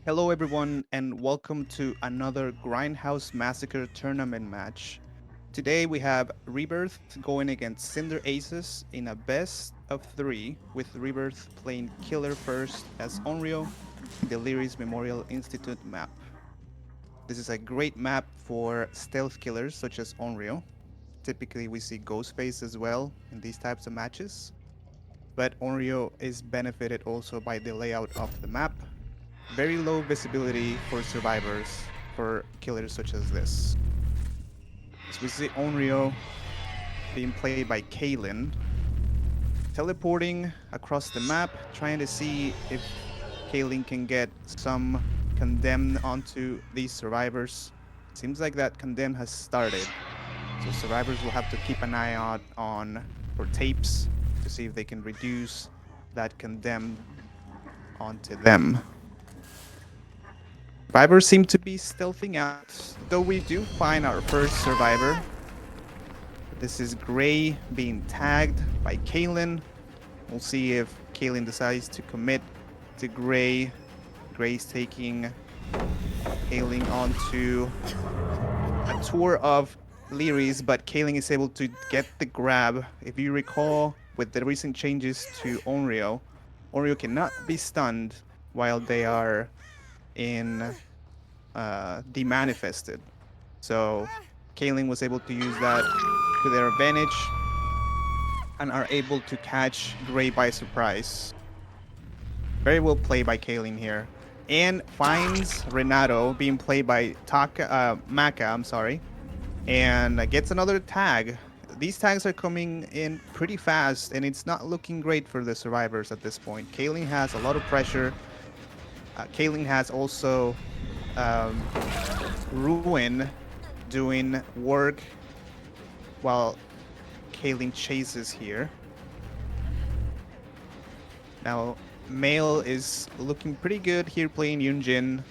Hello, everyone, and welcome to another Grindhouse Massacre tournament match. Today we have Rebiirth going against Cinder Aces in a best of three, with Rebiirth playing Killer first as Onryo in the Lyris Memorial Institute map. This is a great map for stealth killers such as Onryo. Typically, we see Ghostface as well in these types of matches, but Onryo is benefited also by the layout of the map. Very low visibility for survivors for killers such as this. As we see Onryo being played by Kaylin, teleporting across the map, trying to see if Kaylin can get some condemned onto these survivors. Seems like that condemn has started, so survivors will have to keep an eye out on for tapes to see if they can reduce that condemned onto them. Survivors seem to be stealthing out, though we do find our first survivor. This is Gray being tagged by Kaylin. We'll see if Kaylin decides to commit to Gray. Gray's taking Kaylin onto a tour of Lyris, but Kaylin is able to get the grab. If you recall, with the recent changes to Onryo, Onryo cannot be stunned while they are in demanifested. So Kaylin was able to use that to their advantage and are able to catch Gray by surprise. Very well played by Kaylin here. And finds Renato being played by Maka, I'm sorry, and gets another tag. These tags are coming in pretty fast, and it's not looking great for the survivors at this point. Kaylin has a lot of pressure. Kaylin has also um, Ruin doing work while Kaylin chases here. Now, Male is looking pretty good here playing Yunjin,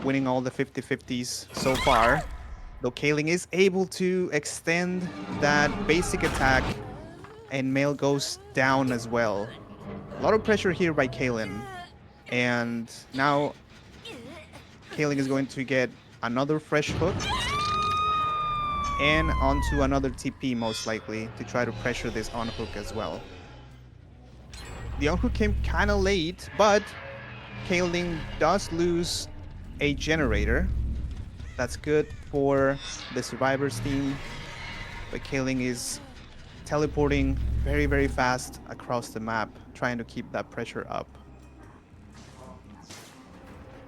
winning all the 50-50s so far. Though Kaylin is able to extend that basic attack, and Male goes down as well. A lot of pressure here by Kaylin. And now Kaylin is going to get another fresh hook and onto another TP most likely to try to pressure this on hook as well. The on hook came kind of late, but Kaylin does lose a generator. That's good for the survivors team, but Kaylin is teleporting very, very fast across the map, trying to keep that pressure up.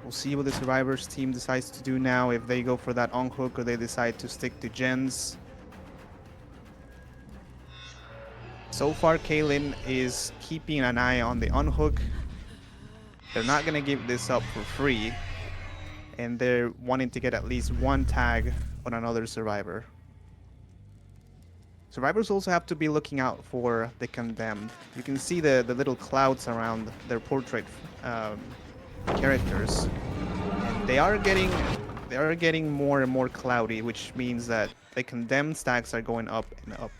We'll see what the survivors team decides to do now, if they go for that on hook or they decide to stick to gens. So far, Kaylin is keeping an eye on the unhook. They're not going to give this up for free, and they're wanting to get at least one tag on another survivor. Survivors also have to be looking out for the condemned. You can see the little clouds around their portrait characters, and they are getting more and more cloudy, which means that the condemned stacks are going up and up.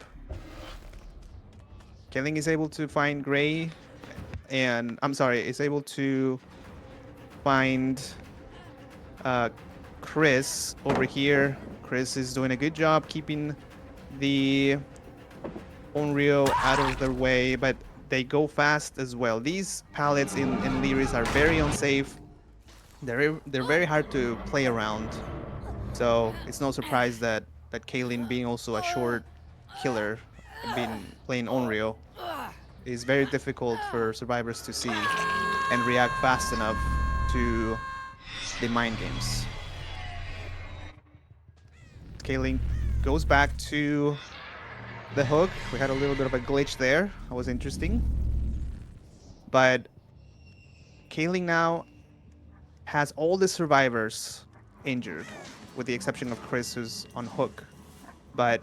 Killing is able to find Gray, and I'm sorry, is able to find uh, Chris over here. Chris is doing a good job keeping the Onryo out of their way, but they go fast as well. These pallets in Lyris are very unsafe. They're very hard to play around. So it's no surprise that Kaylin, being also a short killer, being playing Onryo, is very difficult for survivors to see and react fast enough to the mind games. Kaylin goes back to the hook. We had a little bit of a glitch there. That was interesting. But Kaylin now has all the survivors injured, with the exception of Chris, who's on hook. But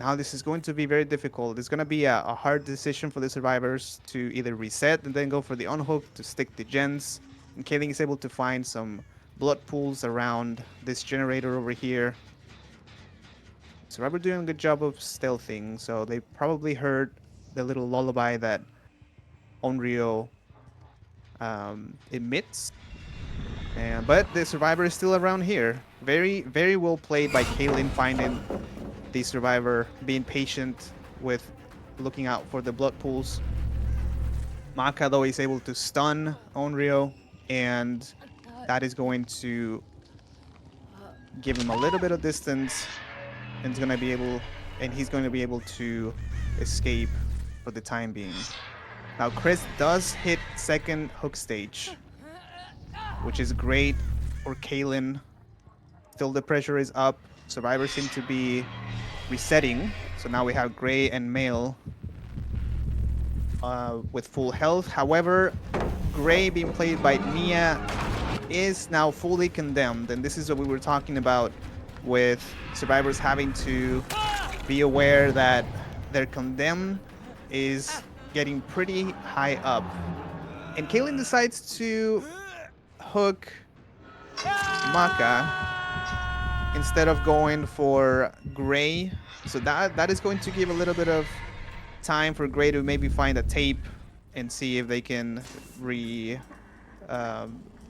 now this is going to be very difficult. It's going to be a hard decision for the survivors to either reset and then go for the unhook to stick the gens. And Kaylin is able to find some blood pools around this generator over here. Survivor doing a good job of stealthing, so they probably heard the little lullaby that Onryo emits. But the survivor is still around here. Very, very well played by Kaylin, finding the survivor, being patient with looking out for the blood pools. Maka, though, is able to stun Onryo, and that is going to give him a little bit of distance, and he's going to be able to escape for the time being. Now, Chris does hit second hook stage, which is great for Kaylin. Still, the pressure is up. Survivors seem to be resetting. So now we have Gray and Male with full health. However, Gray, being played by Nia, is now fully condemned. And this is what we were talking about with survivors having to be aware that their condemn is getting pretty high up. And Kaylin decides to hook Maka instead of going for Gray. So that is going to give a little bit of time for Gray to maybe find a tape and see if they can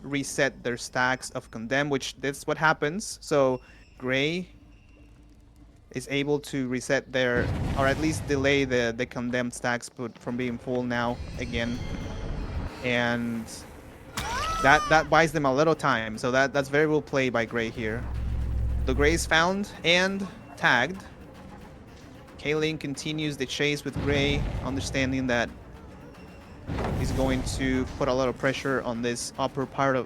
reset their stacks of condemn, which that's what happens. So Gray is able to reset their, or at least delay the condemned stacks from being full now again, and that buys them a little time. So that's very well played by Gray here. The Gray is found and tagged. Kaylin continues the chase with Gray, understanding that he's going to put a lot of pressure on this top part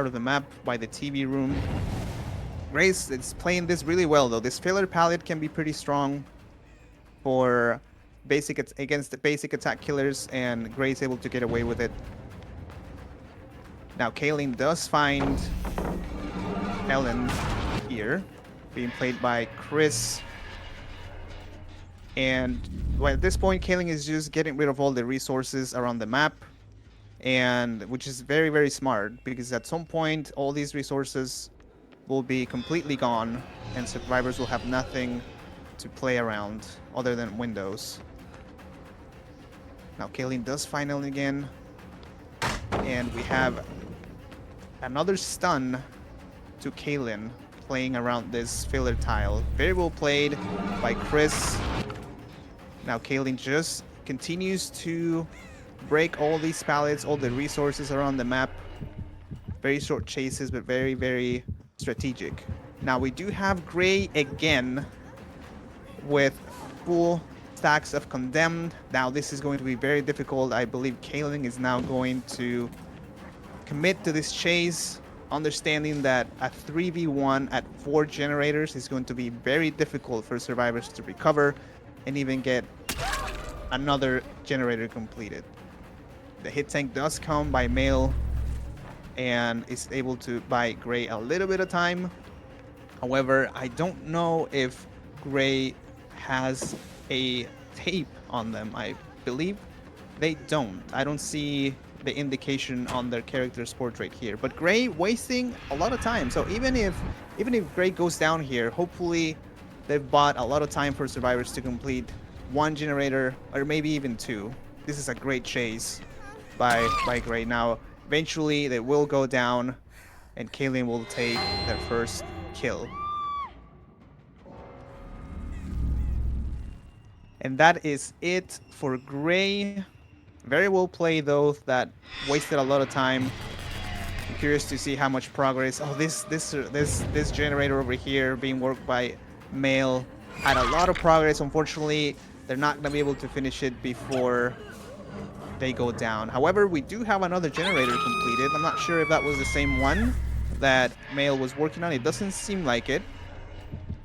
of the map by the TV room. Gray's is playing this really well, though. This filler palette can be pretty strong for against the basic attack killers, and Gray's able to get away with it. Now Kaylin does find Ellen here, being played by Chris. And well, at this point, Kaylin is just getting rid of all the resources around the map, and which is very, very smart, because at some point all these resources will be completely gone, and survivors will have nothing to play around other than windows. Now Kaylin does find Ellen again, and we have another stun to Kaylin playing around this filler tile. Very well played by Chris. Now Kaylin just continues to break all these pallets, all the resources around the map. Very short chases, but very, very strategic. Now we do have Gray again with full stacks of condemned. Now this is going to be very difficult. I believe Kaylin is now going to commit to this chase, understanding that a 3v1 at 4 generators is going to be very difficult for survivors to recover and even get another generator completed. The hit tank does come by Male and is able to buy Gray a little bit of time. However, I don't know if Gray has a tape on them. I believe they don't. I don't see the indication on their character's portrait here. But Gray wasting a lot of time. So even if Gray goes down here, hopefully they've bought a lot of time for survivors to complete 1 generator or maybe even 2. This is a great chase by Gray. Now eventually they will go down and Kaylin will take their first kill. And that is it for Gray. Very well played, though. That wasted a lot of time. I'm curious to see how much progress. Oh, this generator over here being worked by Male had a lot of progress. Unfortunately, they're not gonna be able to finish it before they go down. However, we do have another generator completed. I'm not sure if that was the same one that Male was working on. It doesn't seem like it.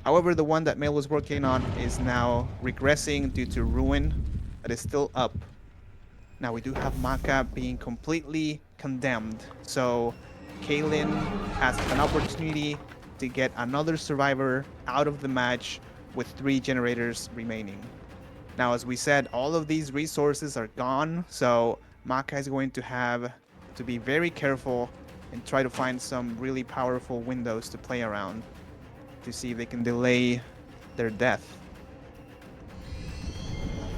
However, the one that Male was working on is now regressing due to ruin, but is still up. Now we do have Maka being completely condemned, so Kaylin has an opportunity to get another survivor out of the match with 3 generators remaining. Now, as we said, all of these resources are gone, so Maka is going to have to be very careful and try to find some really powerful windows to play around to see if they can delay their death.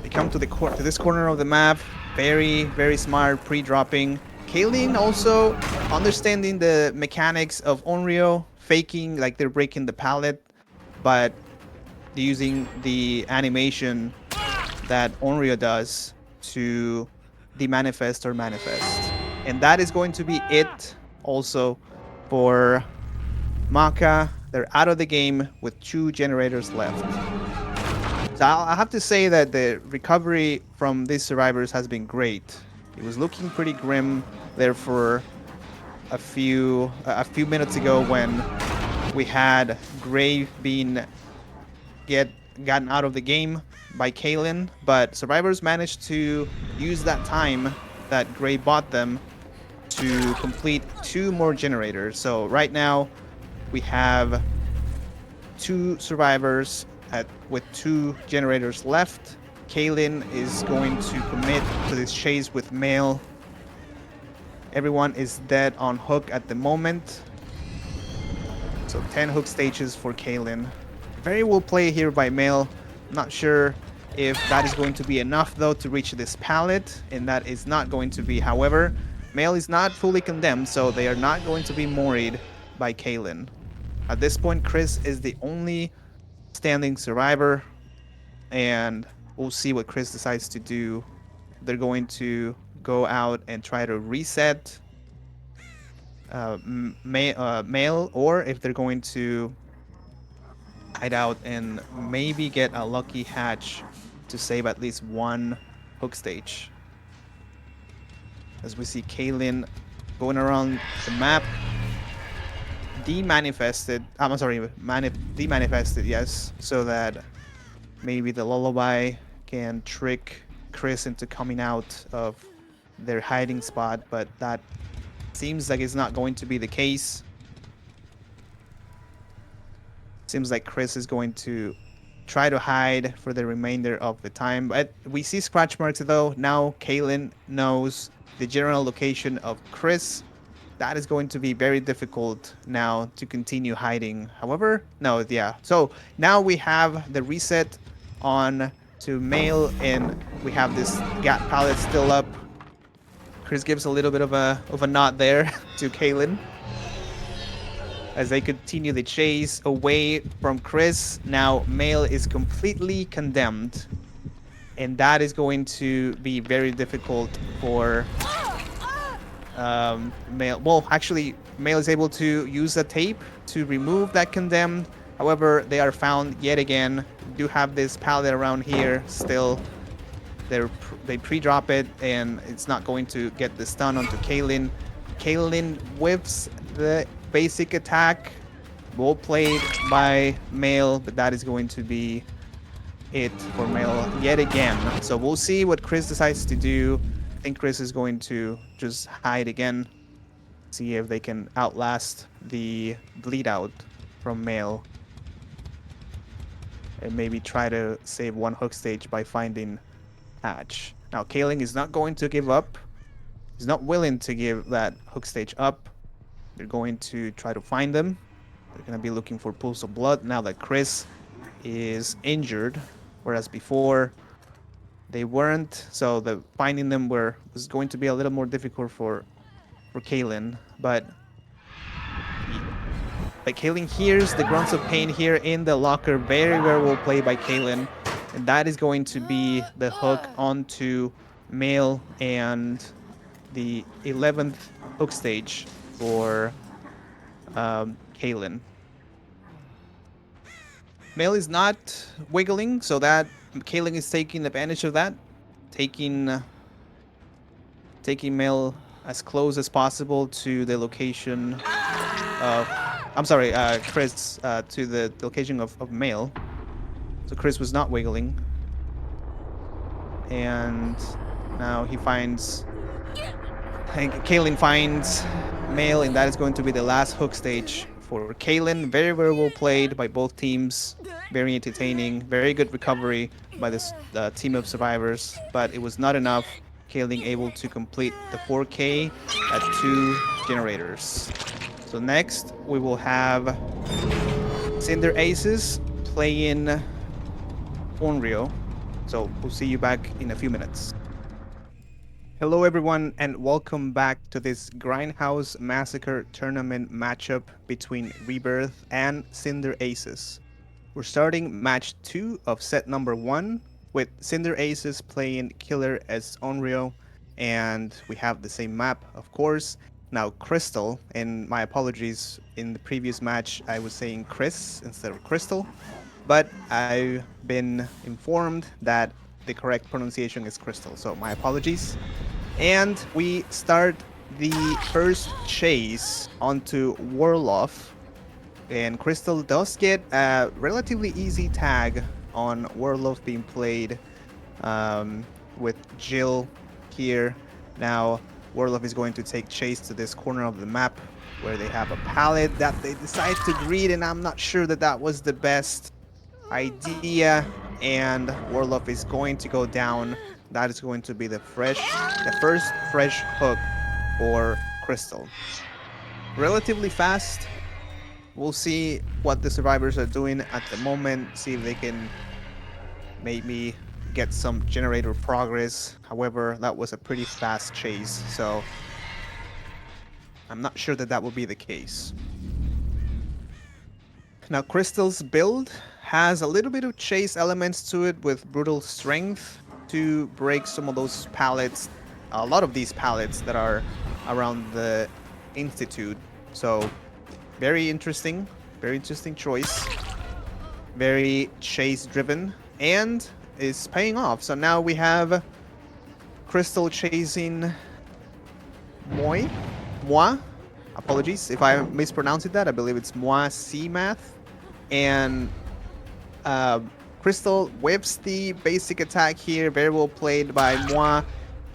They come to this corner of the map. Very, very smart pre-dropping. Kaylin also understanding the mechanics of Onryo, faking like they're breaking the pallet, but using the animation that Onryo does to demanifest or manifest. And that is going to be it also for Maka. They're out of the game with 2 generators left. So I have to say that the recovery from these survivors has been great. It was looking pretty grim there for a few minutes ago when we had Gray being gotten out of the game by Kalen, but survivors managed to use that time that Gray bought them to complete 2 more generators. So right now we have 2 survivors with 2 generators left. Kalen is going to commit to this chase with Mail. Everyone is dead on hook at the moment. So 10 hook stages for Kalen. Very well played here by Mail. Not sure if that is going to be enough though to reach this pallet, and that is not going to be. However, Mail is not fully condemned, so they are not going to be moried by Kalen. At this point, Chris is the only standing survivor, and we'll see what Chris decides to do. They're going to go out and try to reset Mail, or if they're going to hide out and maybe get a lucky hatch to save at least 1 hook stage. As we see Kaylin going around the map, demanifested, yes, so that maybe the lullaby can trick Chris into coming out of their hiding spot, but that seems like it's not going to be the case. Seems like Chris is going to try to hide for the remainder of the time. But we see scratch marks though. Now Kaylin knows the general location of Chris. That is going to be very difficult now to continue hiding. However, no, yeah. So now we have the reset on to Mail, and we have this gap pallet still up. Chris gives a little bit of a nod there to Kaylin as they continue the chase away from Chris. Now Mail is completely condemned, and that is going to be very difficult for Mail. Well, actually, Mail is able to use the tape to remove that condemned. However, they are found yet again. We do have this pallet around here still. They pre-drop it, and it's not going to get the stun onto Kaylin. Kaylin whiffs the basic attack. Well played by Mail, but that is going to be it for Mail yet again. So we'll see what Chris decides to do. I think Chris is going to just hide again, see if they can outlast the bleed out from Mail, and maybe try to save 1 hook stage by finding Hatch. Now Kaling is not going to give up. He's not willing to give that hook stage up. They're going to try to find them. They're going to be looking for pools of blood now that Chris is injured, whereas before they weren't. So the finding them was going to be a little more difficult for Kaylin, but Kaylin hears the grunts of pain here in the locker. Very, very well played by Kaylin, and that is going to be the hook onto Mail and the 11th hook stage for Kaylin. Mail is not wiggling, so that Kaylin is taking advantage of that, taking Mail as close as possible to the location of, Chris, to the location of Mail. So Chris was not wiggling, and now he finds. Kaylin finds Mail, and that is going to be the last hook stage for Kaylin. Very, very well played by both teams. Very entertaining. Very good recovery by this team of survivors, but it was not enough. Kaylin able to complete the 4K at 2 generators. So next we will have Cinder Aces playing Onryo. So we'll see you back in a few minutes. Hello, everyone, and welcome back to this Grindhouse Massacre tournament matchup between Rebiirth and Cinder Aces. We're starting match 2 of set number 1 with Cinder Aces playing Killer as Onryo, and we have the same map, of course. Now, Crystal, and my apologies, in the previous match I was saying Chris instead of Crystal, but I've been informed that the correct pronunciation is Crystal, so my apologies. And we start the first chase onto Warloff. And Crystal does get a relatively easy tag on Warloff being played with Jill here. Now, Warloff is going to take chase to this corner of the map where they have a pallet that they decide to greet, and I'm not sure that that was the best idea. And Warloff is going to go down. That is going to be the first fresh hook for Crystal. Relatively fast. We'll see what the survivors are doing at the moment, see if they can maybe get some generator progress. However, that was a pretty fast chase, so I'm not sure that that will be the case. Now, Crystal's build has a little bit of chase elements to it with brutal strength to break some of those pallets, a lot of these pallets that are around the Institute. So, very interesting choice. Very chase driven and is paying off. So now we have Crystal chasing Moi. Apologies if I mispronounced that. I believe it's Moi C math. And uh, Crystal whips the basic attack here. Very well played by Moi.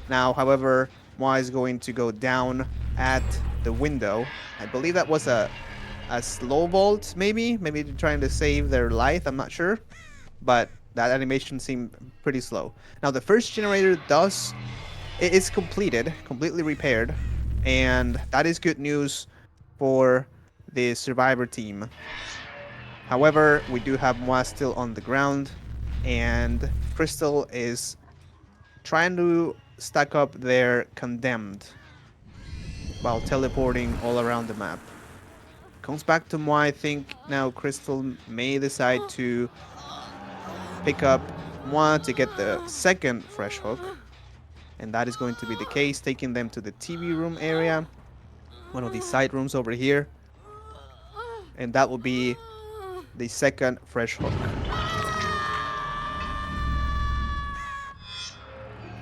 Now, however, Moi is going to go down at the window. I believe that was a slow vault, maybe trying to save their life. I'm not sure, but that animation seemed pretty slow. Now, the first generator is completely repaired, and that is good news for the survivor team. However, we do have Moi still on the ground, and Crystal is trying to stack up their condemned while teleporting all around the map. Comes back to Moi. I think now Crystal may decide to pick up Moi to get the second fresh hook. And that is going to be the case, taking them to the TV room area. One of these side rooms over here. And that will be the second fresh hook.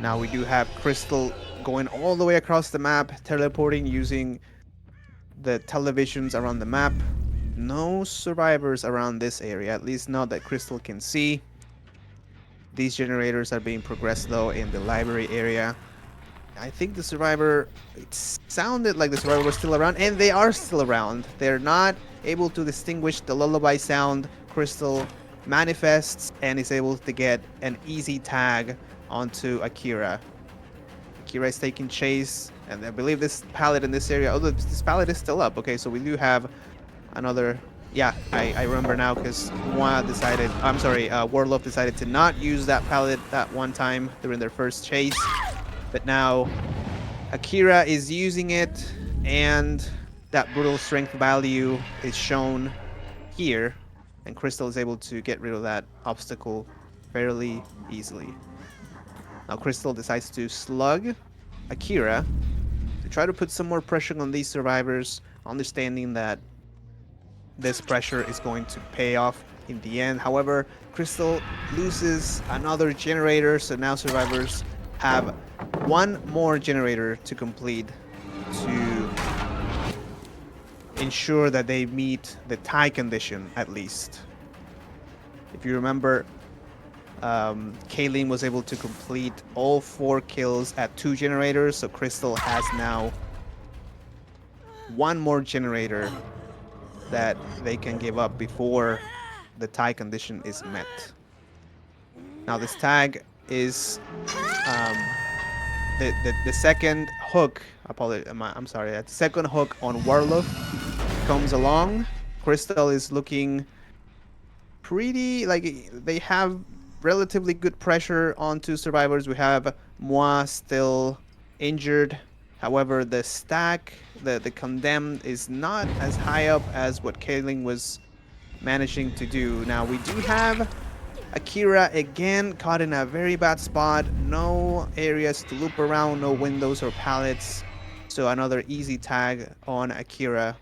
Now we do have Crystal going all the way across the map, teleporting using the televisions around the map. No survivors around this area, at least not that Crystal can see. These generators are being progressed though in the library area. I think the survivor, it sounded like the survivor was still around, and they are still around. They're not able to distinguish the lullaby sound. Crystal manifests and is able to get an easy tag onto Akira. Akira is taking chase, and I believe this pallet in this area, this pallet is still up. Okay, so we do have another, yeah, I remember now because Warlock decided to not use that pallet that one time during their first chase. But now Akira is using it, and that brutal strength value is shown here, and Crystal is able to get rid of that obstacle fairly easily. Now Crystal decides to slug Akira to try to put some more pressure on these survivors, understanding that this pressure is going to pay off in the end. However, Crystal loses another generator, so now survivors have one more generator to complete to ensure that they meet the tie condition at least. If you remember, Kayleen was able to complete all 4 kills at 2 generators, so Crystal has now one more generator that they can give up before the tie condition is met. Now this tag is the second hook. I'm sorry. The second hook on Warlock comes along. Crystal is looking pretty like they have relatively good pressure on 2 survivors. We have Moi still injured. However, the stack, the condemned, is not as high up as what Kaling was managing to do. Now, we do have Akira again caught in a very bad spot. No areas to loop around, no windows or pallets. So another easy tag on Akira.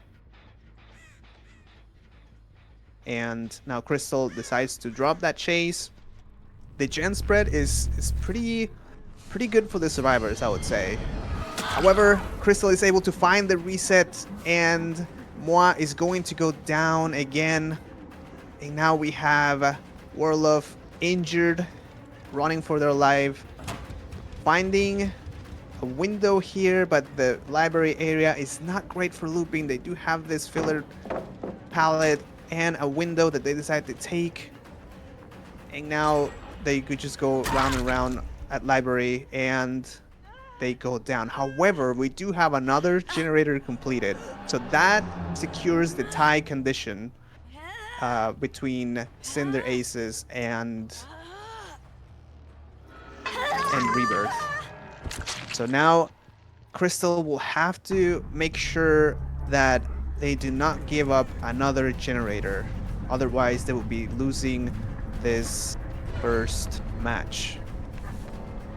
And now Crystal decides to drop that chase. The gen spread is pretty good for the survivors, I would say. However, Crystal is able to find the reset, and Moi is going to go down again. And now we have Warlove injured, running for their life, finding a window here, but the library area is not great for looping. They do have this filler pallet and a window that they decide to take. And now they could just go round and round at library and they go down. However, we do have another generator completed. So that secures the tie condition between Cinder Aces and Rebiirth. So now Crystal will have to make sure that they do not give up another generator. Otherwise, they will be losing this first match.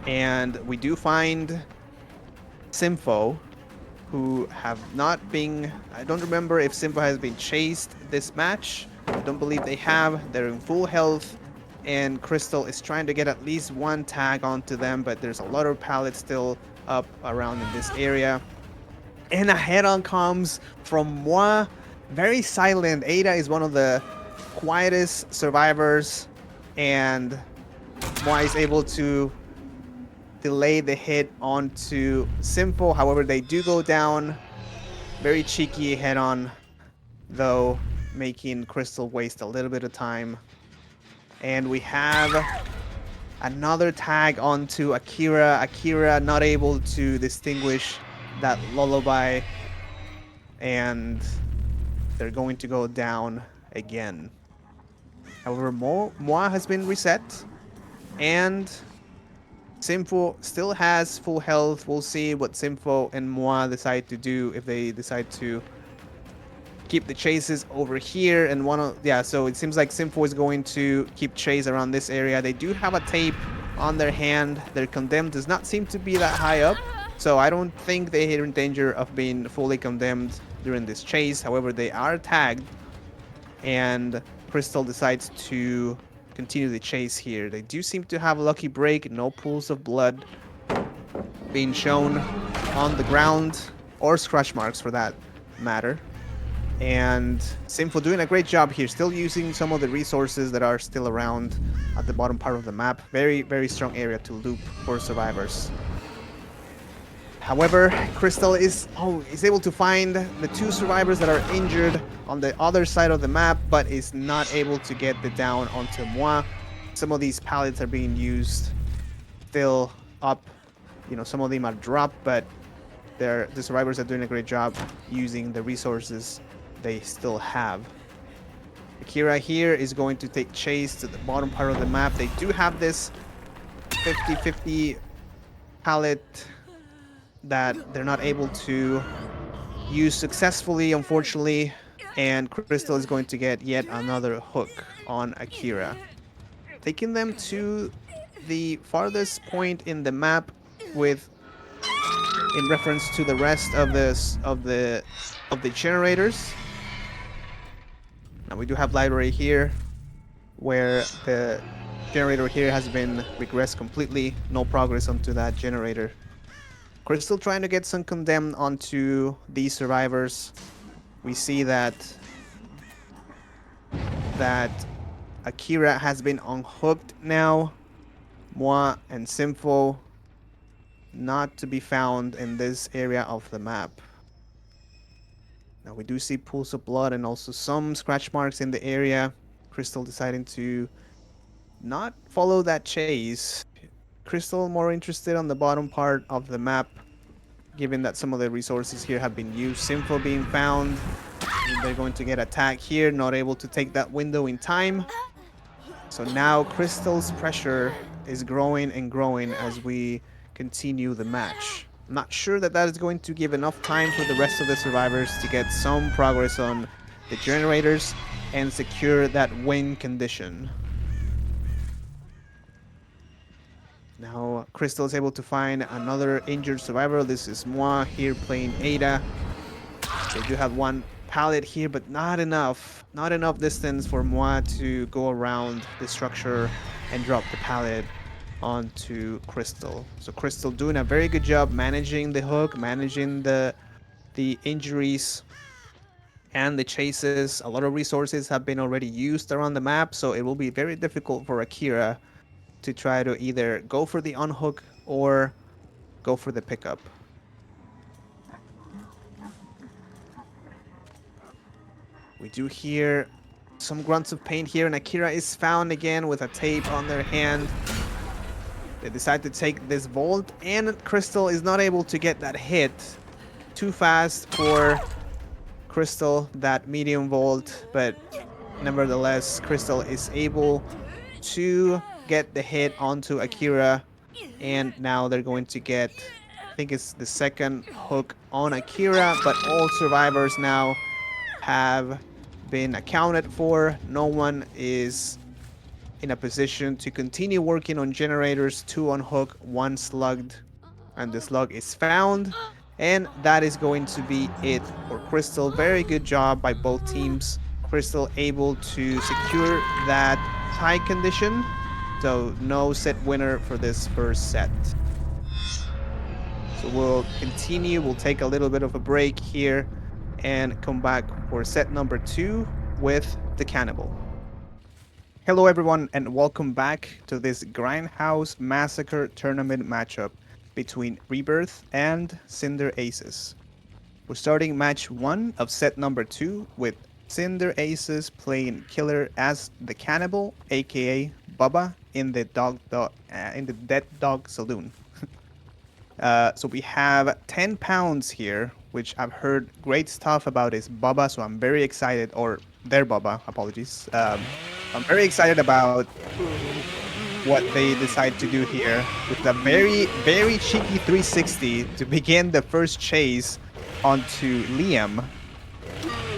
And we do find Sympho, who have not been... I don't remember if Sympho has been chased this match. I don't believe they have. They're in full health. And Crystal is trying to get at least one tag onto them, but there's a lot of pallets still up around in this area. And a head-on comes from Moi. Very silent. Ada is one of the quietest survivors, and Moi is able to delay the hit onto Sympho. However, they do go down. Very cheeky head-on, though, making Crystal waste a little bit of time. And we have another tag onto Akira. Akira not able to distinguish that lullaby, and they're going to go down again. However, Moi has been reset, and Sympho still has full health. We'll see what Sympho and Moi decide to do, if they decide to keep the chases over here. And so it seems like Sympho is going to keep chase around this area. They do have a tape on their hand. Their condemned does not seem to be that high up, so I don't think they are in danger of being fully condemned during this chase. However, they are tagged, and Crystal decides to continue the chase here. They do seem to have a lucky break. No pools of blood being shown on the ground, or scratch marks for that matter. And Sympho doing a great job here, still using some of the resources that are still around at the bottom part of the map. Very, very strong area to loop for survivors. However, Crystal is able to find the two survivors that are injured on the other side of the map, but is not able to get the down onto Moi. Some of these pallets are being used still up. You know, some of them are dropped, but the survivors are doing a great job using the resources they still have. Akira here is going to take chase to the bottom part of the map. They do have this 50-50 pallet that they're not able to use successfully, unfortunately, and Crystal is going to get yet another hook on Akira, taking them to the farthest point in the map with in reference to the rest of the generators. Now we do have library here, where the generator here has been regressed completely. No progress onto that generator. Crystal trying to get some condemned onto these survivors. We see that Akira has been unhooked now. Moi and Sympho not to be found in this area of the map. Now we do see pools of blood and also some scratch marks in the area. Crystal deciding to not follow that chase. Crystal more interested on the bottom part of the map, given that some of the resources here have been used. Sympho being found. They're going to get attacked here, not able to take that window in time. So now Crystal's pressure is growing and growing as we continue the match. I'm not sure that that is going to give enough time for the rest of the survivors to get some progress on the generators and secure that win condition. Now, Crystal is able to find another injured survivor. This is Moi here playing Ada. They do have one pallet here, but not enough. Not enough distance for Moi to go around the structure and drop the pallet onto Crystal. So Crystal doing a very good job managing the hook, managing the injuries and the chases. A lot of resources have been already used around the map, so it will be very difficult for Akira to try to either go for the unhook or go for the pickup. We do hear some grunts of pain here, and Akira is found again with a tape on their hand. They decide to take this vault, and Crystal is not able to get that hit. Too fast for Crystal, that medium vault, but nevertheless, Crystal is able to get the hit onto Akira, and now they're going to get, I think it's the second hook on Akira, but all survivors now have been accounted for. No one is in a position to continue working on generators. 2 on hook, 1 slugged, and the slug is found. And that is going to be it for Crystal. Very good job by both teams. Crystal able to secure that tie condition. So no set winner for this first set. So we'll continue. We'll take a little bit of a break here and come back for set number 2 with the Cannibal. Hello everyone and welcome back to this Grindhouse Massacre tournament matchup between Rebiirth and Cinder Aces. We're starting match 1 of set number 2 with Cinder Aces playing Killer as the Cannibal, aka Bubba, in the Dead Dog Saloon. So we have 10 pounds here, which I've heard great stuff about his Bubba, so I'm very excited, or their Bubba, apologies. I'm very excited about what they decide to do here with a very, very cheeky 360 to begin the first chase onto Liam.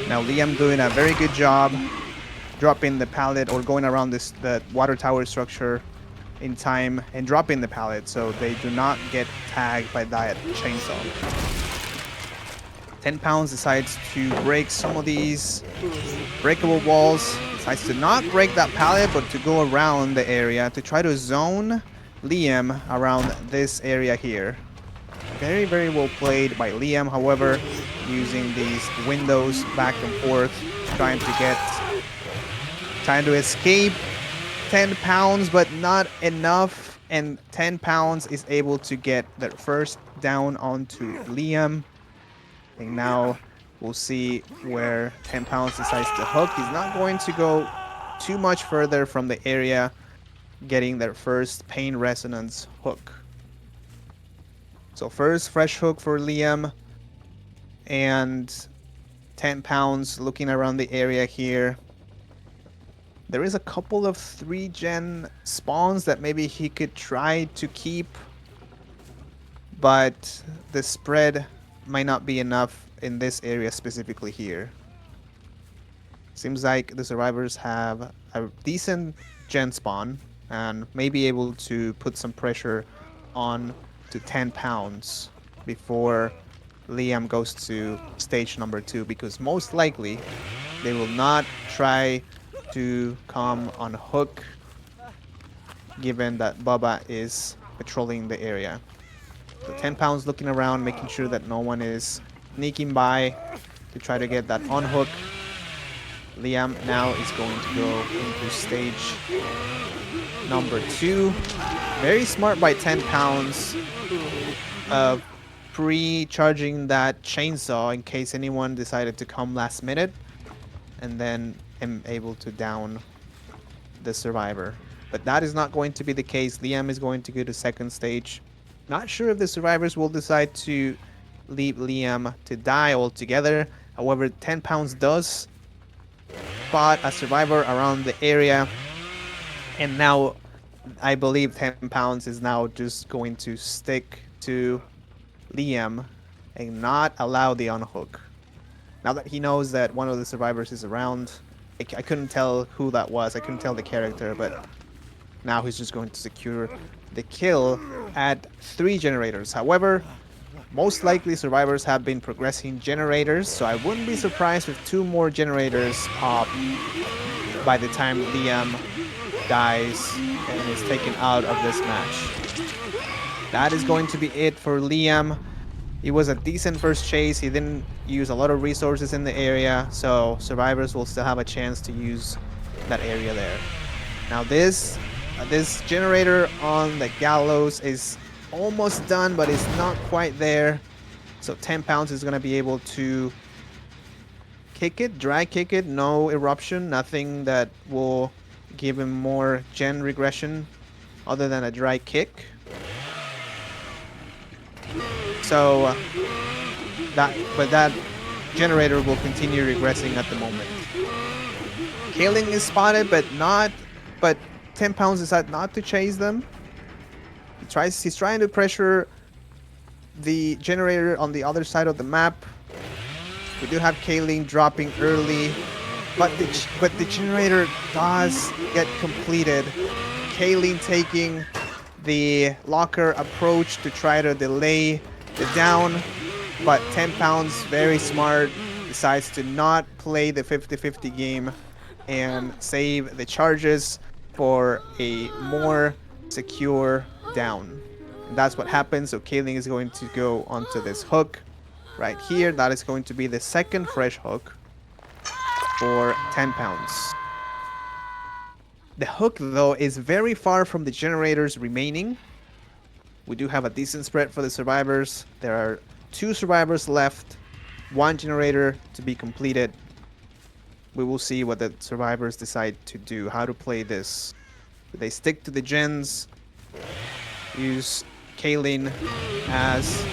Now Liam doing a very good job dropping the pallet or going around the water tower structure in time and dropping the pallet so they do not get tagged by that chainsaw. 10 pounds decides to break some of these breakable walls. Decides to not break that pallet, but to go around the area to try to zone Liam around this area here. Very, very well played by Liam, however, using these windows back and forth, trying to escape 10 pounds, but not enough. And 10 pounds is able to get the first down onto Liam. And now we'll see where 10 pounds decides to hook. He's not going to go too much further from the area, getting their first pain resonance hook. So first fresh hook for Liam, and 10 pounds looking around the area here. There is a couple of 3-gen spawns that maybe he could try to keep, but the spread might not be enough in this area specifically here. Seems like the survivors have a decent gen spawn and may be able to put some pressure on to 10 pounds before Liam goes to stage number 2, because most likely they will not try to come on hook given that Bubba is patrolling the area. So 10 pounds looking around, making sure that no one is sneaking by to try to get that on hook. Liam now is going to go into stage number 2. Very smart by 10 pounds of pre-charging that chainsaw in case anyone decided to come last minute, and then am able to down the survivor. But that is not going to be the case. Liam is going to go to second stage. Not sure if the survivors will decide to leave Liam to die altogether. However, 10 pounds does spot a survivor around the area, and now I believe 10 pounds is now just going to stick to Liam and not allow the unhook. Now that he knows that one of the survivors is around, I couldn't tell who that was. I couldn't tell the character, but now he's just going to secure the kill at 3 generators. However, most likely survivors have been progressing generators, so I wouldn't be surprised if 2 more generators pop by the time Liam dies and is taken out of this match. That is going to be it for Liam. It was a decent first chase. He didn't use a lot of resources in the area, so survivors will still have a chance to use that area there. Now this generator on the gallows is almost done, but it's not quite there. So 10 pounds is going to be able to kick it, dry kick it, no eruption, nothing that will give him more gen regression other than a dry kick. So that generator will continue regressing at the moment. Kaling is spotted, but 10 pounds decided not to chase them. He's trying to pressure the generator on the other side of the map. We do have Kaling dropping early, but the generator does get completed. Kaling taking the locker approach to try to delay the down, but 10 pounds, very smart, decides to not play the 50-50 game and save the charges for a more secure down. And that's what happens. So Kaling is going to go onto this hook right here. That is going to be the second fresh hook for 10 pounds. The hook, though, is very far from the generators remaining. We do have a decent spread for the survivors. There are 2 survivors left, 1 generator to be completed. We will see what the survivors decide to do, how to play this. Do they stick to the gens, use Kaling as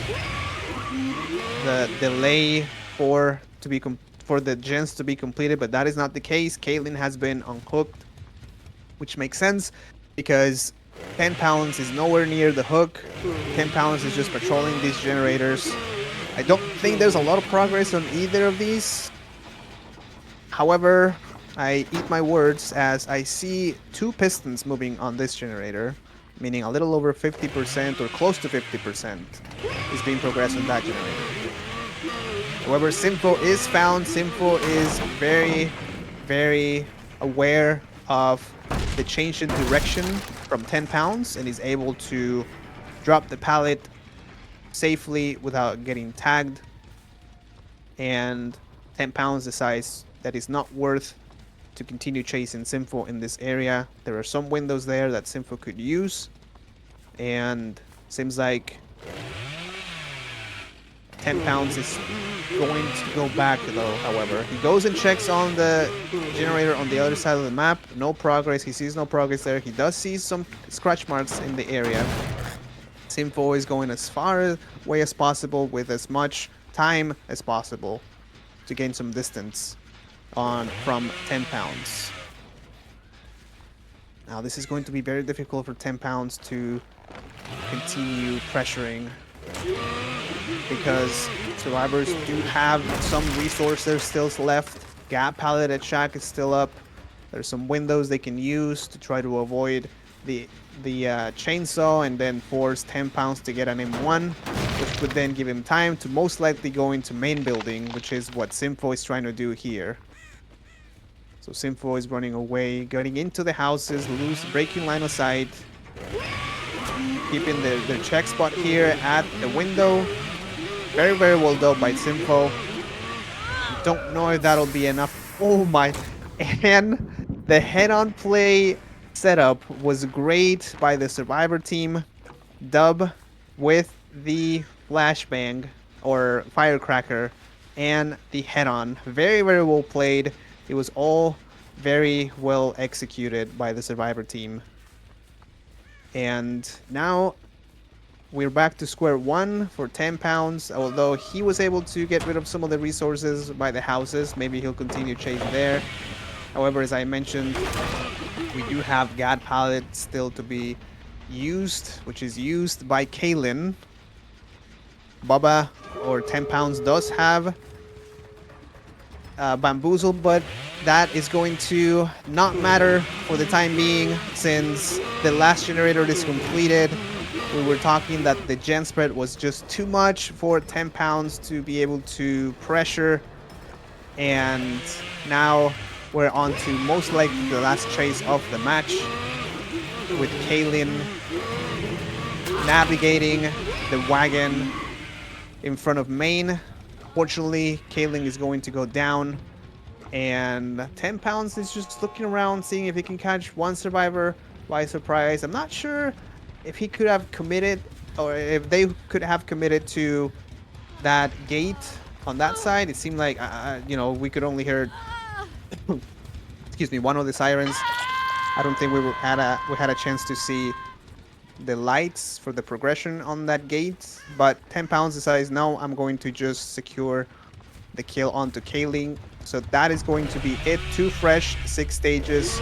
the delay for the gens to be completed, but that is not the case. Kaling has been unhooked, which makes sense because 10 pounds is nowhere near the hook. 10 pounds is just patrolling these generators. I don't think there's a lot of progress on either of these. However, I eat my words as I see 2 pistons moving on this generator, meaning a little over 50% or close to 50% is being progressed on that generator. However, Simfo is found. Simfo is very, very aware of the change in direction from 10 pounds and is able to drop the pallet safely without getting tagged. And 10 pounds decides that it's not worth to continue chasing Simfo in this area. There are some windows there that Simfo could use, and seems like 10 pounds is going to go back though. However, he goes and checks on the generator on the other side of the map. No progress. He sees no progress there. He does see some scratch marks in the area. Simfo is going as far away as possible with as much time as possible to gain some distance from 10 pounds. Now this is going to be very difficult for 10 pounds to continue pressuring, because survivors do have some resources still left. Gap pallet at Shack is still up. There's some windows they can use to try to avoid the chainsaw and then force 10 pounds to get an M1, which would then give him time to most likely go into main building, which is what Simfo is trying to do here. So Simfo is running away, getting into the houses, breaking line of sight, keeping their check spot here at the window. Very, very well done by Simfo. Don't know if that'll be enough. Oh my. And the head-on play setup was great by the survivor team. Dub with the flashbang or firecracker and the head-on. Very, very well played. It was all very well executed by the survivor team. And now we're back to square one for 10 pounds. Although he was able to get rid of some of the resources by the houses, maybe he'll continue chasing there. However, as I mentioned, we do have Gad Pallet still to be used, which is used by Kaylin. Bubba or 10 pounds does have bamboozle, but that is going to not matter for the time being since the last generator is completed. We were talking that the gen spread was just too much for 10 pounds to be able to pressure, and now we're on to most likely the last chase of the match with Kaylin navigating the wagon in front of Main. Fortunately, Kaylin is going to go down, and 10 pounds is just looking around, seeing if he can catch one survivor by surprise. I'm not sure if he could have committed, or if they could have committed to that gate on that side. It seemed like, we could only hear, excuse me, one of the sirens. I don't think we had a chance to see the lights for the progression on that gate. But 10 pounds decides, no, I'm going to just secure the kill onto Kaling. So that is going to be it. 2 fresh 6 stages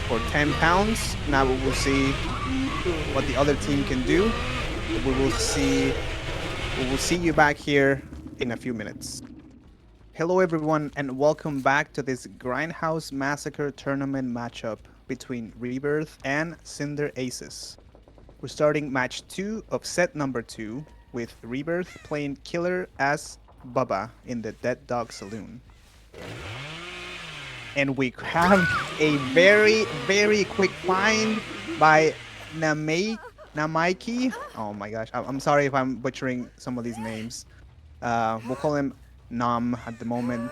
for 10 pounds. Now we will see what the other team can do. We will see you back here in a few minutes. Hello everyone and welcome back to this Grindhouse Massacre tournament matchup between Rebiirth and Cinder Aces. We're starting match 2 of set number 2 with Rebiirth playing Killer as Bubba in the Dead Dog Saloon. And we have a very, very quick find by Namaiki. Oh my gosh, I'm sorry if I'm butchering some of these names. We'll call him Nam at the moment.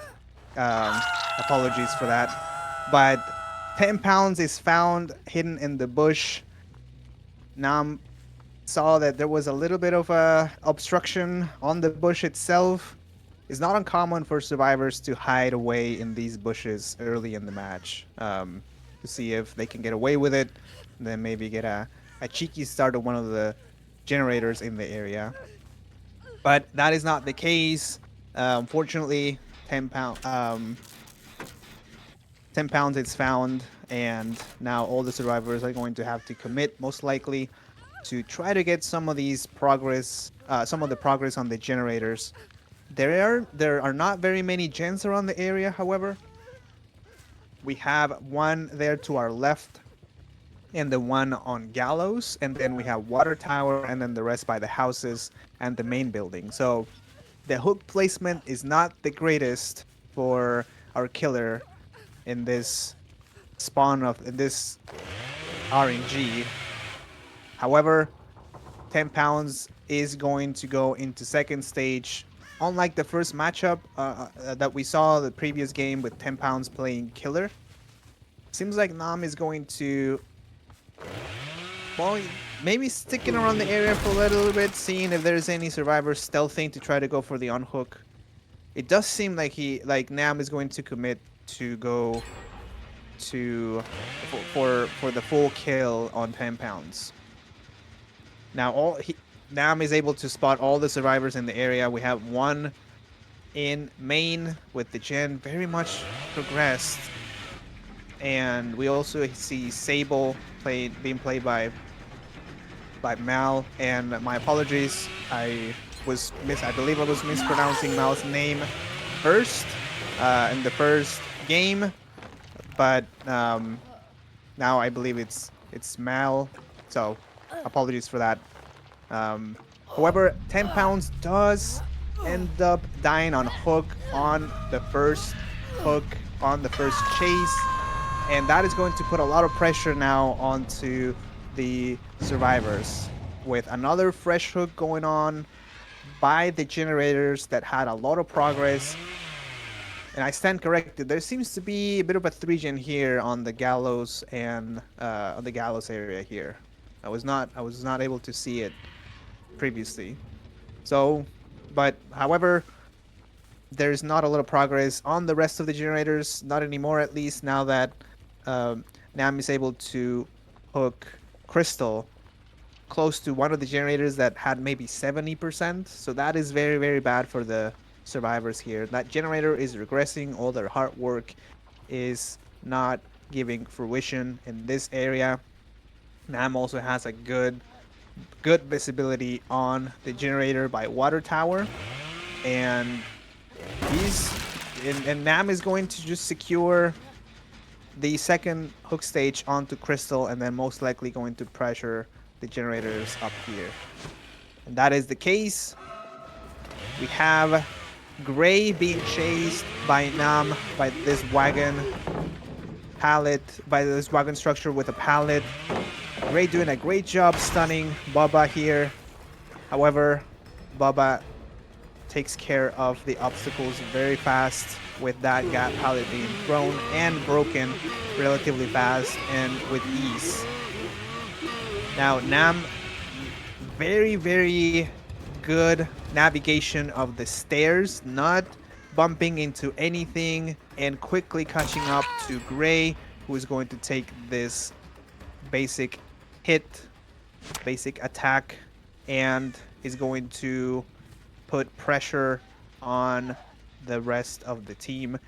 Apologies for that. But 10 pounds is found hidden in the bush. Nam saw that there was a little bit of a obstruction on the bush itself. It's not uncommon for survivors to hide away in these bushes early in the match, to see if they can get away with it, and then maybe get a cheeky start of one of the generators in the area. But that is not the case. Unfortunately, 10 pounds is found, and now all the survivors are going to have to commit, most likely, to try to get some of the progress on the generators. There are not very many gens around the area, however. We have one there to our left, and the one on Gallows, and then we have Water Tower, and then the rest by the houses and the main building. So the hook placement is not the greatest for our killer in this in this RNG. However, 10 pounds is going to go into second stage. Unlike the first matchup that we saw the previous game with 10 pounds playing killer, seems like Nam is going to, well, maybe sticking around the area for a little bit, seeing if there's any survivors stealthing to try to go for the unhook. It does seem like Nam is going to commit to go to for the full kill on 10 pounds. Now Nam is able to spot all the survivors in the area. We have one in main with the gen very much progressed, and we also see Sable being played by Mal. And my apologies, I believe I was mispronouncing Mal's name first in the first game, but now I believe it's Mal. So apologies for that. However, 10 pounds does end up dying on hook on the first chase, and that is going to put a lot of pressure now onto the survivors with another fresh hook going on by the generators that had a lot of progress. And I stand corrected, there seems to be a bit of a 3-gen here on the Gallows and on the Gallows area here. I was not able to see it previously. So, but however, there's not a lot of progress on the rest of the generators, not anymore at least, now that Nam is able to hook Crystal close to one of the generators that had maybe 70%. So that is very, very bad for the survivors here. That generator is regressing. All their hard work is not giving fruition in this area. Nam also has a good good visibility on the generator by water tower, and he's and Nam is going to just secure the second hook stage onto Crystal, and then most likely going to pressure the generators up here. And that is the case. We have Gray being chased by Nam by this wagon pallet, by this wagon structure with a pallet. Gray doing a great job stunning Bubba here. However, Bubba takes care of the obstacles very fast with that gap pallet being thrown and broken relatively fast and with ease. Now, Nam, very, very good navigation of the stairs, not bumping into anything, and quickly catching up to Gray, who is going to take this basic hit, basic attack, and is going to put pressure on the rest of the team.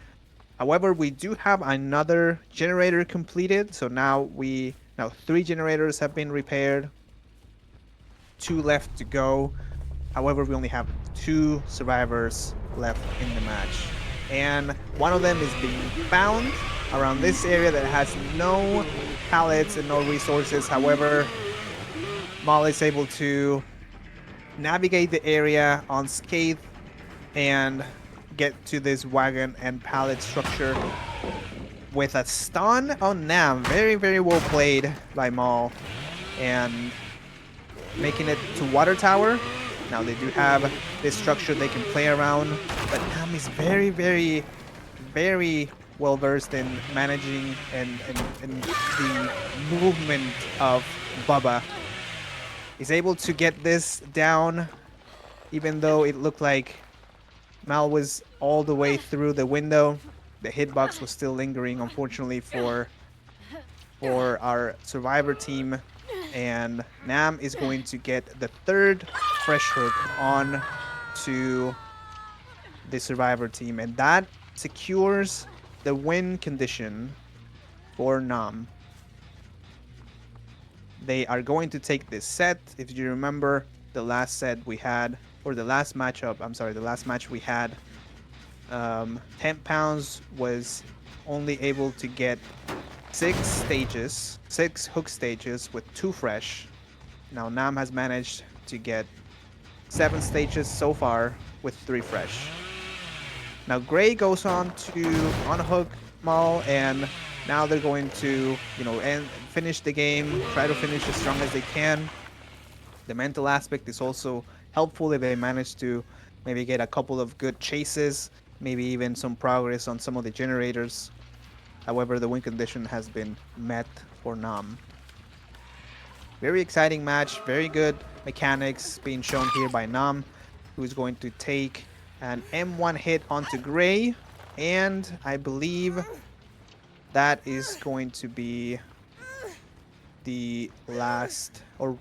However, we do have another generator completed, so now 3 generators have been repaired, 2 left to go. However, we only have 2 survivors left in the match. And one of them is being found around this area that has no pallets and no resources. However, Maul is able to navigate the area unscathed and get to this wagon and pallet structure with a stun on Nam. Very, very well played by Maul. And making it to water tower. Now they do have this structure they can play around, but Nam is very, very, very well versed in managing and the movement of Bubba. He's able to get this down, even though it looked like Mal was all the way through the window. The hitbox was still lingering, unfortunately, for our survivor team. And Nam is going to get the 3rd fresh hook on to the survivor team, and that secures the win condition for Nam. They are going to take this set. If you remember the last set we had, or the last matchup, I'm sorry, the last match we had, 10 pounds was only able to get 6 hook stages with 2 fresh. Now Nam has managed to get 7 stages so far with 3 fresh. Now Gray goes on to unhook Maul, and now they're going to, finish the game, try to finish as strong as they can. The mental aspect is also helpful if they manage to maybe get a couple of good chases, maybe even some progress on some of the generators. However, the win condition has been met for Nam. Very exciting match, very good mechanics being shown here by Nam, who is going to take an M1 hit onto Gray, and I believe that is going to be the last, or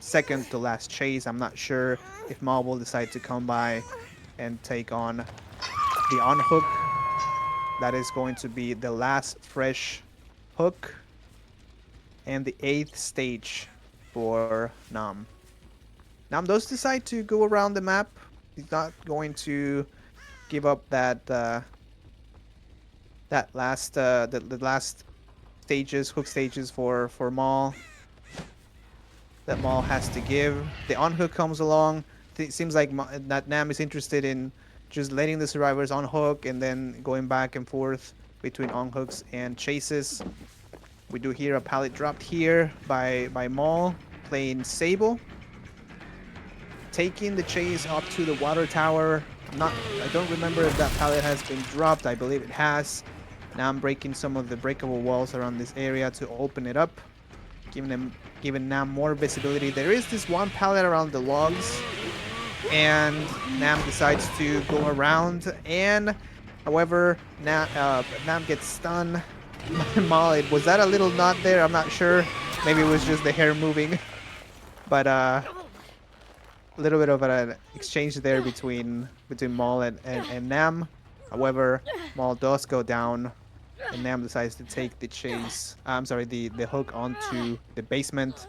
second to last chase. I'm not sure if Maul will decide to come by and take on the unhook. That is going to be the last fresh hook and the 8th stage for Nam. Nam does decide to go around the map. He's not going to give up that last the last hook stages for Maul that Maul has to give. The unhook comes along. It seems like that Nam is interested in just letting the survivors unhook and then going back and forth between unhooks and chases. We do hear a pallet dropped here by Maul playing Sable, taking the chase up to the water tower. I don't remember if that pallet has been dropped. I believe it has. Now I'm breaking some of the breakable walls around this area to open it up, giving Nam more visibility. There is this one pallet around the logs, and Nam decides to go around, and however Nam gets stunned. Was that a little knot there? I'm not sure. Maybe it was just the hair moving, but a little bit of an exchange there between Maul and Nam. However, Maul does go down, and Nam decides to take the chase. I'm sorry, the hook onto the basement.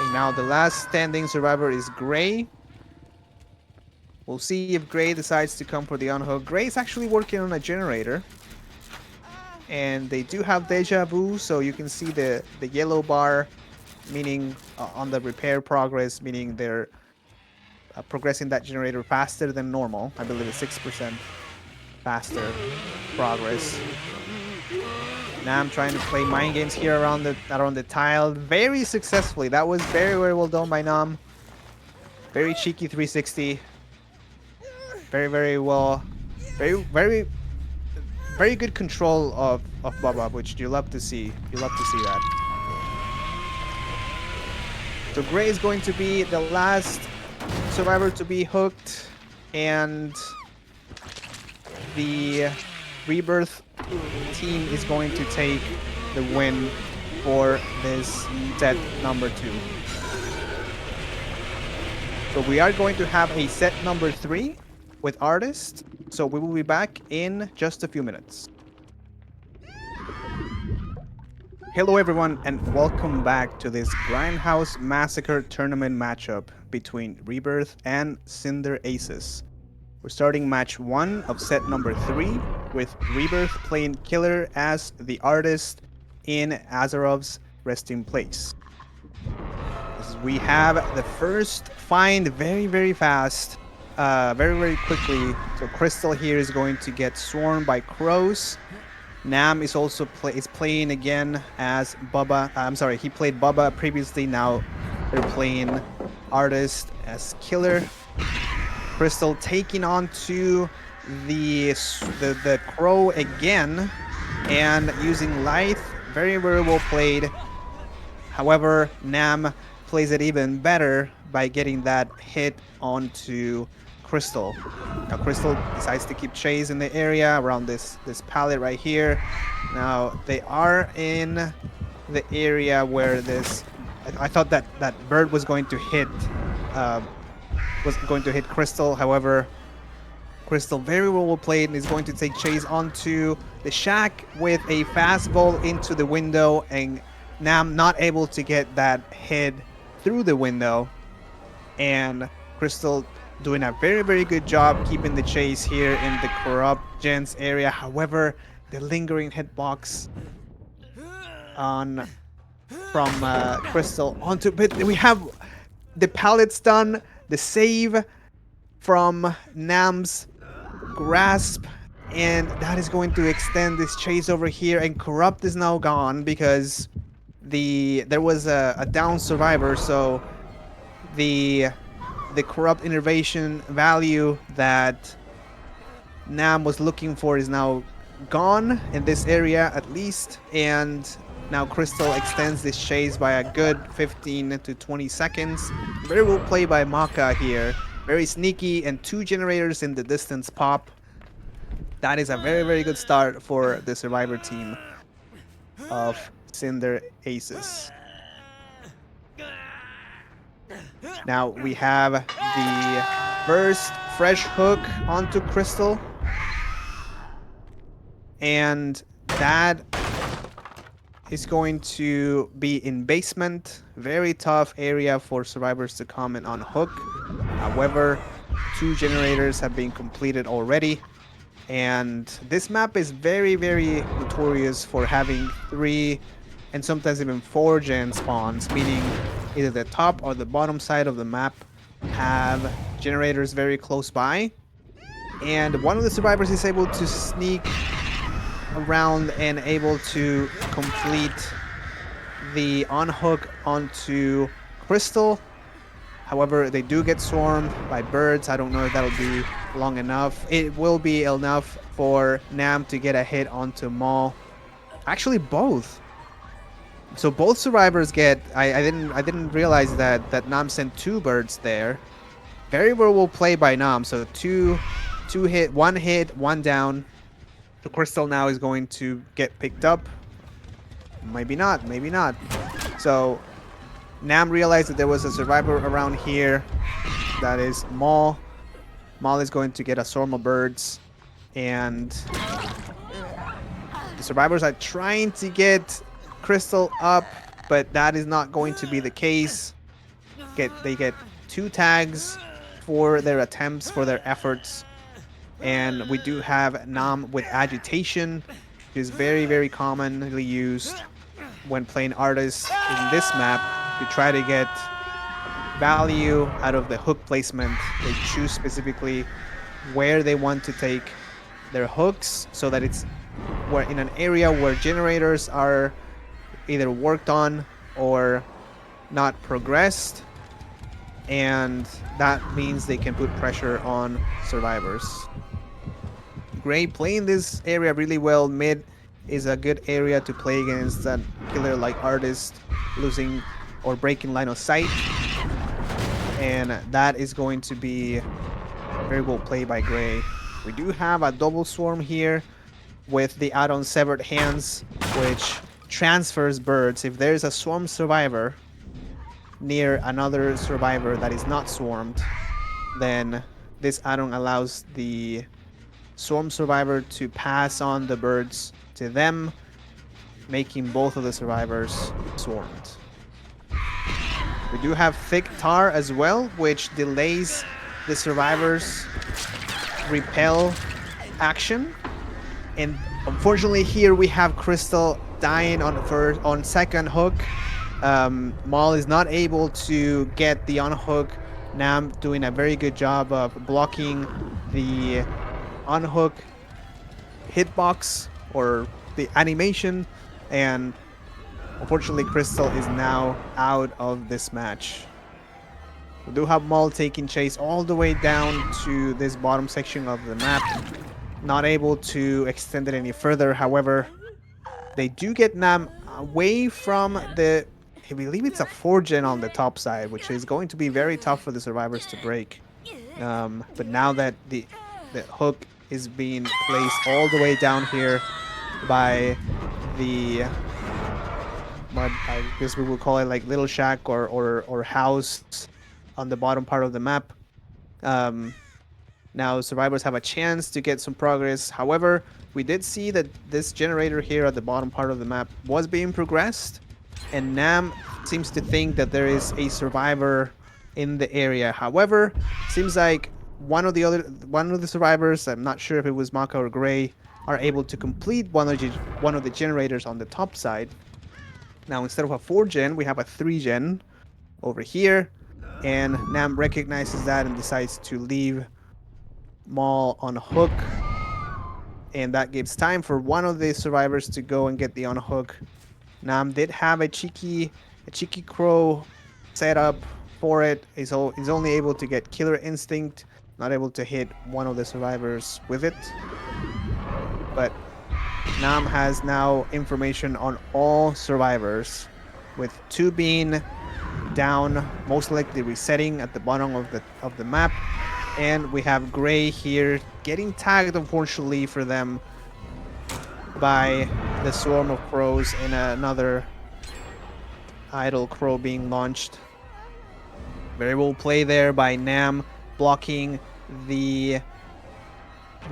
And now the last standing survivor is Gray. We'll see if Gray decides to come for the unhook. Gray is actually working on a generator. And they do have deja vu, so you can see the yellow bar, meaning on the repair progress, meaning they're progressing that generator faster than normal. I believe it's 6% faster progress. Now I'm trying to play mind games here around the tile very successfully. That was very, very well done by Nam. Very cheeky 360. Very, very well. Very, very, very good control of Bubba, which you love to see. You love to see that. So Gray is going to be the last survivor to be hooked, and the Rebiirth team is going to take the win for this set number 2. So we are going to have a set number 3 with Artist. So we will be back in just a few minutes. Hello everyone and welcome back to this Grindhouse Massacre tournament matchup between Rebiirth and Cinder Aces. We're starting match 1 of set number 3 with Rebiirth playing Killer as the Artist in Azarov's resting place. We have the first find very, very fast, very, very quickly. So Crystal here is going to get swarmed by crows. Nam is also playing again as Bubba. I'm sorry, he played Bubba previously. Now they're playing Artist as Killer. Crystal taking on to the crow again and using Lithe. Very, very well played. However, Nam plays it even better by getting that hit onto Crystal. Now Crystal decides to keep chase in the area around this pallet right here. Now they are in the area where this. I thought that bird was going to hit Crystal. However, Crystal very well played and is going to take chase onto the shack with a fastball into the window, and Nam not able to get that hit through the window, and Crystal doing a very, very good job keeping the chase here in the corrupt gens area. However, the lingering hitbox on from Crystal onto, but we have the pallets done, the save from Nam's grasp, and that is going to extend this chase over here, and corrupt is now gone because there was a down survivor, so the corrupt innervation value that Nam was looking for is now gone in this area at least, and now Crystal extends this chase by a good 15 to 20 seconds. Very well played by Maka here. Very sneaky, and 2 generators in the distance pop. That is a very, very good start for the survivor team of Cinder Aces. Now we have the first fresh hook onto Crystal, and that is going to be in basement. Very tough area for survivors to come and unhook. However, 2 generators have been completed already, and this map is very, very notorious for having 3 and sometimes even 4 gen spawns, meaning either the top or the bottom side of the map have generators very close by, and one of the survivors is able to sneak around and able to complete the unhook onto Crystal. However, they do get swarmed by birds. I don't know if that'll be long enough. It will be enough for Nam to get a hit onto Maul. Actually, both. So both survivors get. I didn't realize that Nam sent 2 birds there. Very well played by Nam. So two hit, 1 down. The Crystal now is going to get picked up. Maybe not, maybe not. So Nam realized that there was a survivor around here. That is Maul. Maul is going to get a swarm of birds, and the survivors are trying to get Crystal up, but that is not going to be the case. they get 2 tags for their attempts, for their efforts. And we do have Nam with agitation, which is very commonly used when playing artists in this map to try to get value out of the hook placement. They choose specifically where they want to take their hooks so that it's where in an area where generators are either worked on or not progressed, and that means they can put pressure on survivors. Gray playing this area really well. Mid is a good area to play against a killer like Artist, losing or breaking line of sight, and that is going to be very well played by Gray. We do have a double swarm here with the add-on Severed Hands, which transfers birds. If there's a swarm survivor near another survivor that is not swarmed, then this add-on allows the swarm survivor to pass on the birds to them, making both of the survivors swarmed. We do have Thick Tar as well, which delays the survivors' repel action. And unfortunately here we have Crystal dying on second hook. Maul is not able to get the unhook. Nam doing a very good job of blocking the unhook hitbox or the animation, and unfortunately Crystal is now out of this match. We do have Maul taking chase all the way down to this bottom section of the map, not able to extend it any further. However, they do get Nam away from the, I believe it's a 4-gen on the top side, which is going to be very tough for the survivors to break. But now that the hook is being placed all the way down here by the, what I guess we would call it like little shack or house on the bottom part of the map. Now survivors have a chance to get some progress. However, we did see that this generator here at the bottom part of the map was being progressed, and Nam seems to think that there is a survivor in the area. However, seems like one of the survivors, I'm not sure if it was Maka or Gray, are able to complete one of the generators on the top side. Now instead of a 4-gen, we have a 3-gen over here, and Nam recognizes that and decides to leave Maul on a hook, and that gives time for one of the survivors to go and get the unhook. Nam did have a cheeky crow set up for it. He's only able to get Killer Instinct, not able to hit one of the survivors with it. But Nam has now information on all survivors, with 2 being down, most likely resetting at the bottom of the map. And we have Gray here getting tagged, unfortunately for them, by the swarm of crows and another idle crow being launched. Very well play there by Nam, blocking the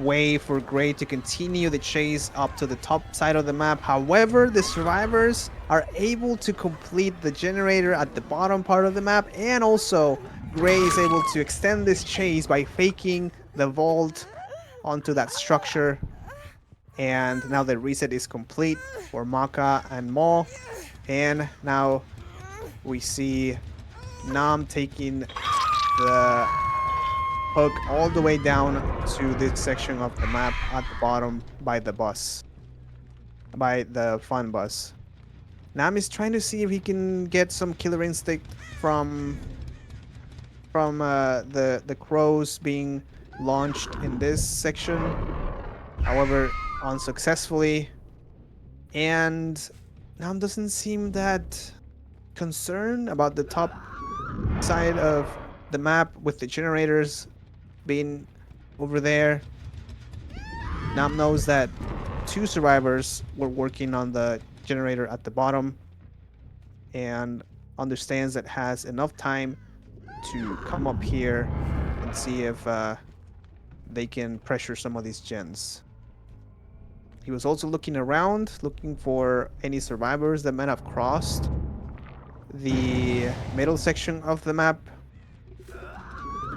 way for Gray to continue the chase up to the top side of the map. However, the survivors are able to complete the generator at the bottom part of the map, and also Gray is able to extend this chase by faking the vault onto that structure. And now the reset is complete for Maka and Maul. And now we see Nam taking the hook all the way down to this section of the map at the bottom by the bus, by the fun bus. Nam is trying to see if he can get some Killer Instinct from the crows being launched in this section. However, unsuccessfully, and Nam doesn't seem that concerned about the top side of the map with the generators being over there. Nam knows that 2 survivors were working on the generator at the bottom, and understands that has enough time to come up here and see if they can pressure some of these gens. He was also looking around, looking for any survivors that might have crossed the middle section of the map.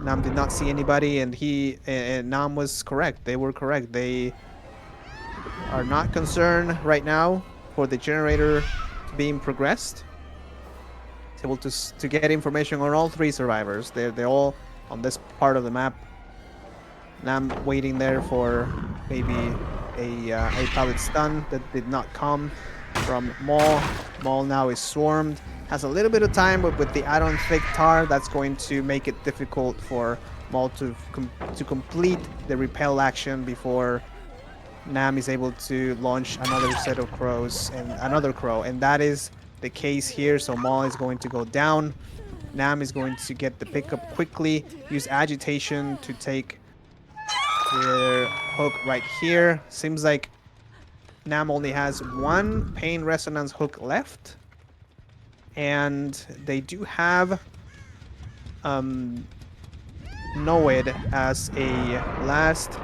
Nam did not see anybody, and Nam was correct. They were correct. They are not concerned right now for the generator being progressed. It's able to get information on all three survivors. They're all on this part of the map. Nam waiting there for maybe a pallet stun that did not come from Maul. Maul now is swarmed. Has a little bit of time, but with the add-on thick tar, that's going to make it difficult for Maul to complete the repel action before Nam is able to launch another set of crows and another crow. And that is the case here. So Maul is going to go down. Nam is going to get the pickup quickly, use agitation to take their hook right here. Seems like Nam only has one pain resonance hook left. And they do have Noed as a last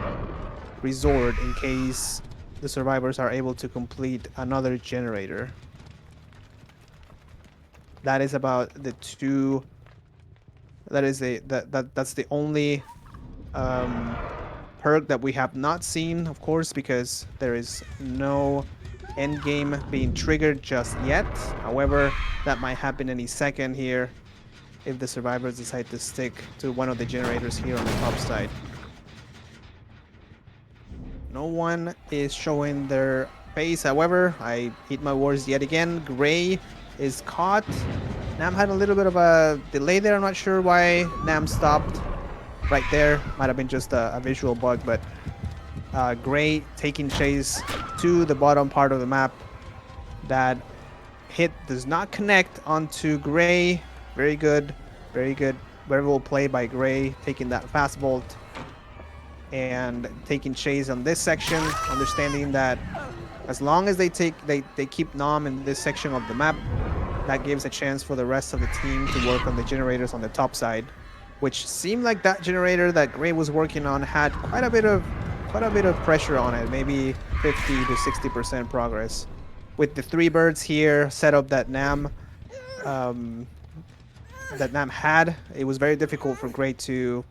resort in case the survivors are able to complete another generator. That is about the two. That's the only perk that we have not seen, of course, because there is no end game being triggered just yet. However, that might happen any second here if the survivors decide to stick to one of the generators here on the top side. No one is showing their face. However, I eat my words yet again. Gray is caught. Nam had a little bit of a delay there. I'm not sure why Nam stopped right there. Might have been just a visual bug, but Gray taking chase to the bottom part of the map. That hit does not connect onto Gray. Very good. Very good. Very well played by Gray, taking that fast bolt and taking chase on this section, understanding that as long as they keep Nam in this section of the map, that gives a chance for the rest of the team to work on the generators on the top side, which seemed like that generator that Gray was working on had quite a bit of pressure on it, maybe 50 to 60% progress. With the three birds here set up that Nam had, it was very difficult for Gray to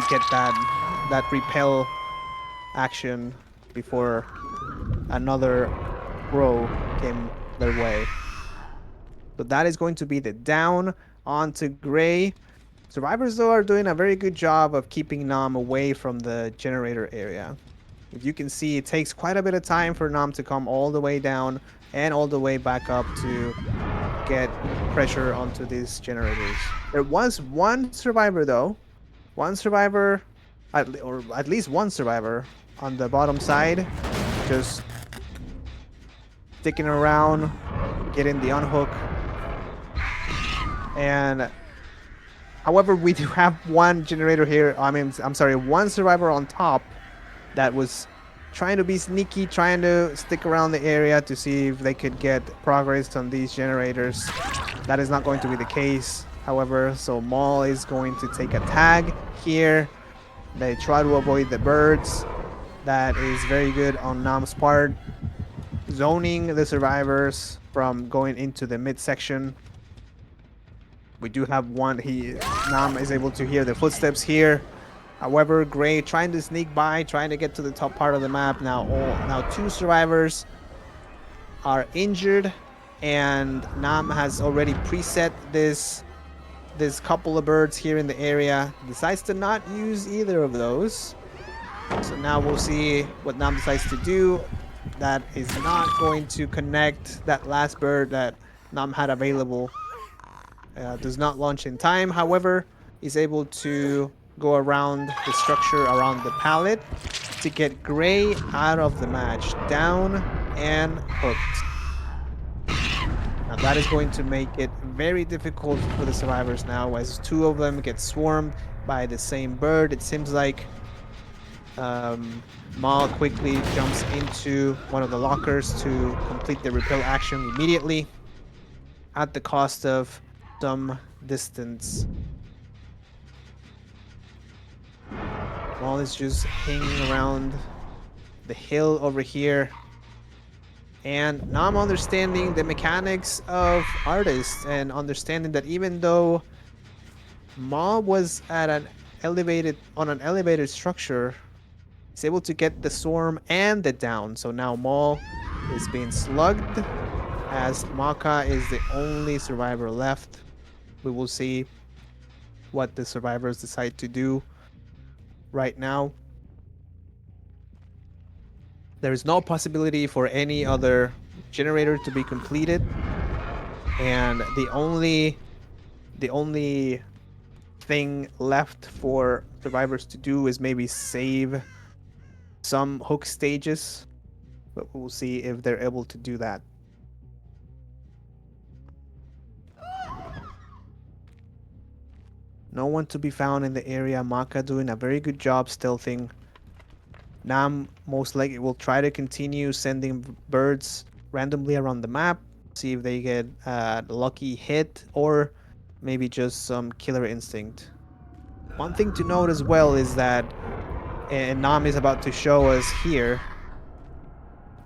get that repel action before another row came their way. So that is going to be the down onto Gray. Survivors, though, are doing a very good job of keeping Nam away from the generator area. If you can see, it takes quite a bit of time for Nam to come all the way down and all the way back up to get pressure onto these generators. There was one survivor, though. One survivor, or at least one survivor on the bottom side, just sticking around, getting the unhook. And however, we do have one generator here. I'm sorry, one survivor on top that was trying to be sneaky, trying to stick around the area to see if they could get progress on these generators. That is not going to be the case. However, so Maul is going to take a tag here. They try to avoid the birds. That is very good on Nam's part. Zoning the survivors from going into the midsection. We do have one. Nam is able to hear the footsteps here. However, Gray trying to sneak by, trying to get to the top part of the map. Now two survivors are injured, and Nam has already preset this couple of birds here in the area. Decides to not use either of those. So now we'll see what Nam decides to do. That is not going to connect. That last bird that Nam had available does not launch in time. However, is able to go around the structure, around the pallet, to get Gray out of the match. Down and hooked. Now that is going to make it very difficult for the survivors now, as two of them get swarmed by the same bird. It seems like Maul quickly jumps into one of the lockers to complete the repel action immediately at the cost of some distance. Maul is just hanging around the hill over here, And now I'm understanding the mechanics of artists and understanding that even though Ma was at an elevated structure, he's able to get the storm and the down. So now Maul is being slugged as Maka is the only survivor left. We will see what the survivors decide to do right now. There is no possibility for any other generator to be completed, and the only thing left for survivors to do is maybe save some hook stages, but we'll see if they're able to do that. No one to be found in the area. Maka doing a very good job stealthing. Nam most likely will try to continue sending birds randomly around the map, see if they get a lucky hit or maybe just some killer instinct. One thing to note as well is that, and Nam is about to show us here,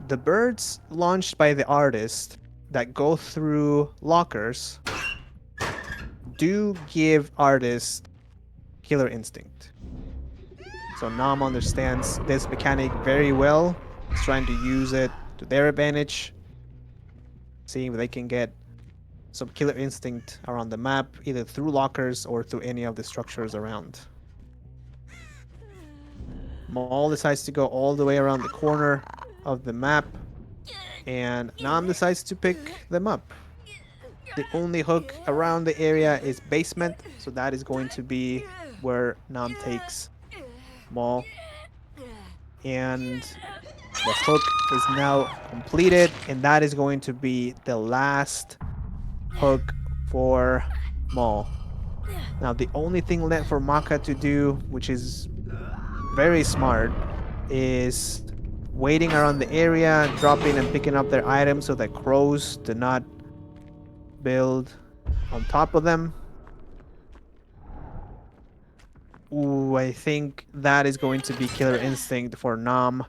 the birds launched by the artist that go through lockers do give artists killer instinct. So Nam understands this mechanic very well. He's trying to use it to their advantage, seeing if they can get some killer instinct around the map, either through lockers or through any of the structures around. Maul decides to go all the way around the corner of the map, and Nam decides to pick them up. The only hook around the area is basement, so that is going to be where Nam takes Maul. And the hook is now completed, and that is going to be the last hook for Maul. Now, the only thing left for Maka to do, which is very smart, is waiting around the area, dropping and picking up their items so that crows do not build on top of them. Ooh, I think that is going to be Killer Instinct for Nam.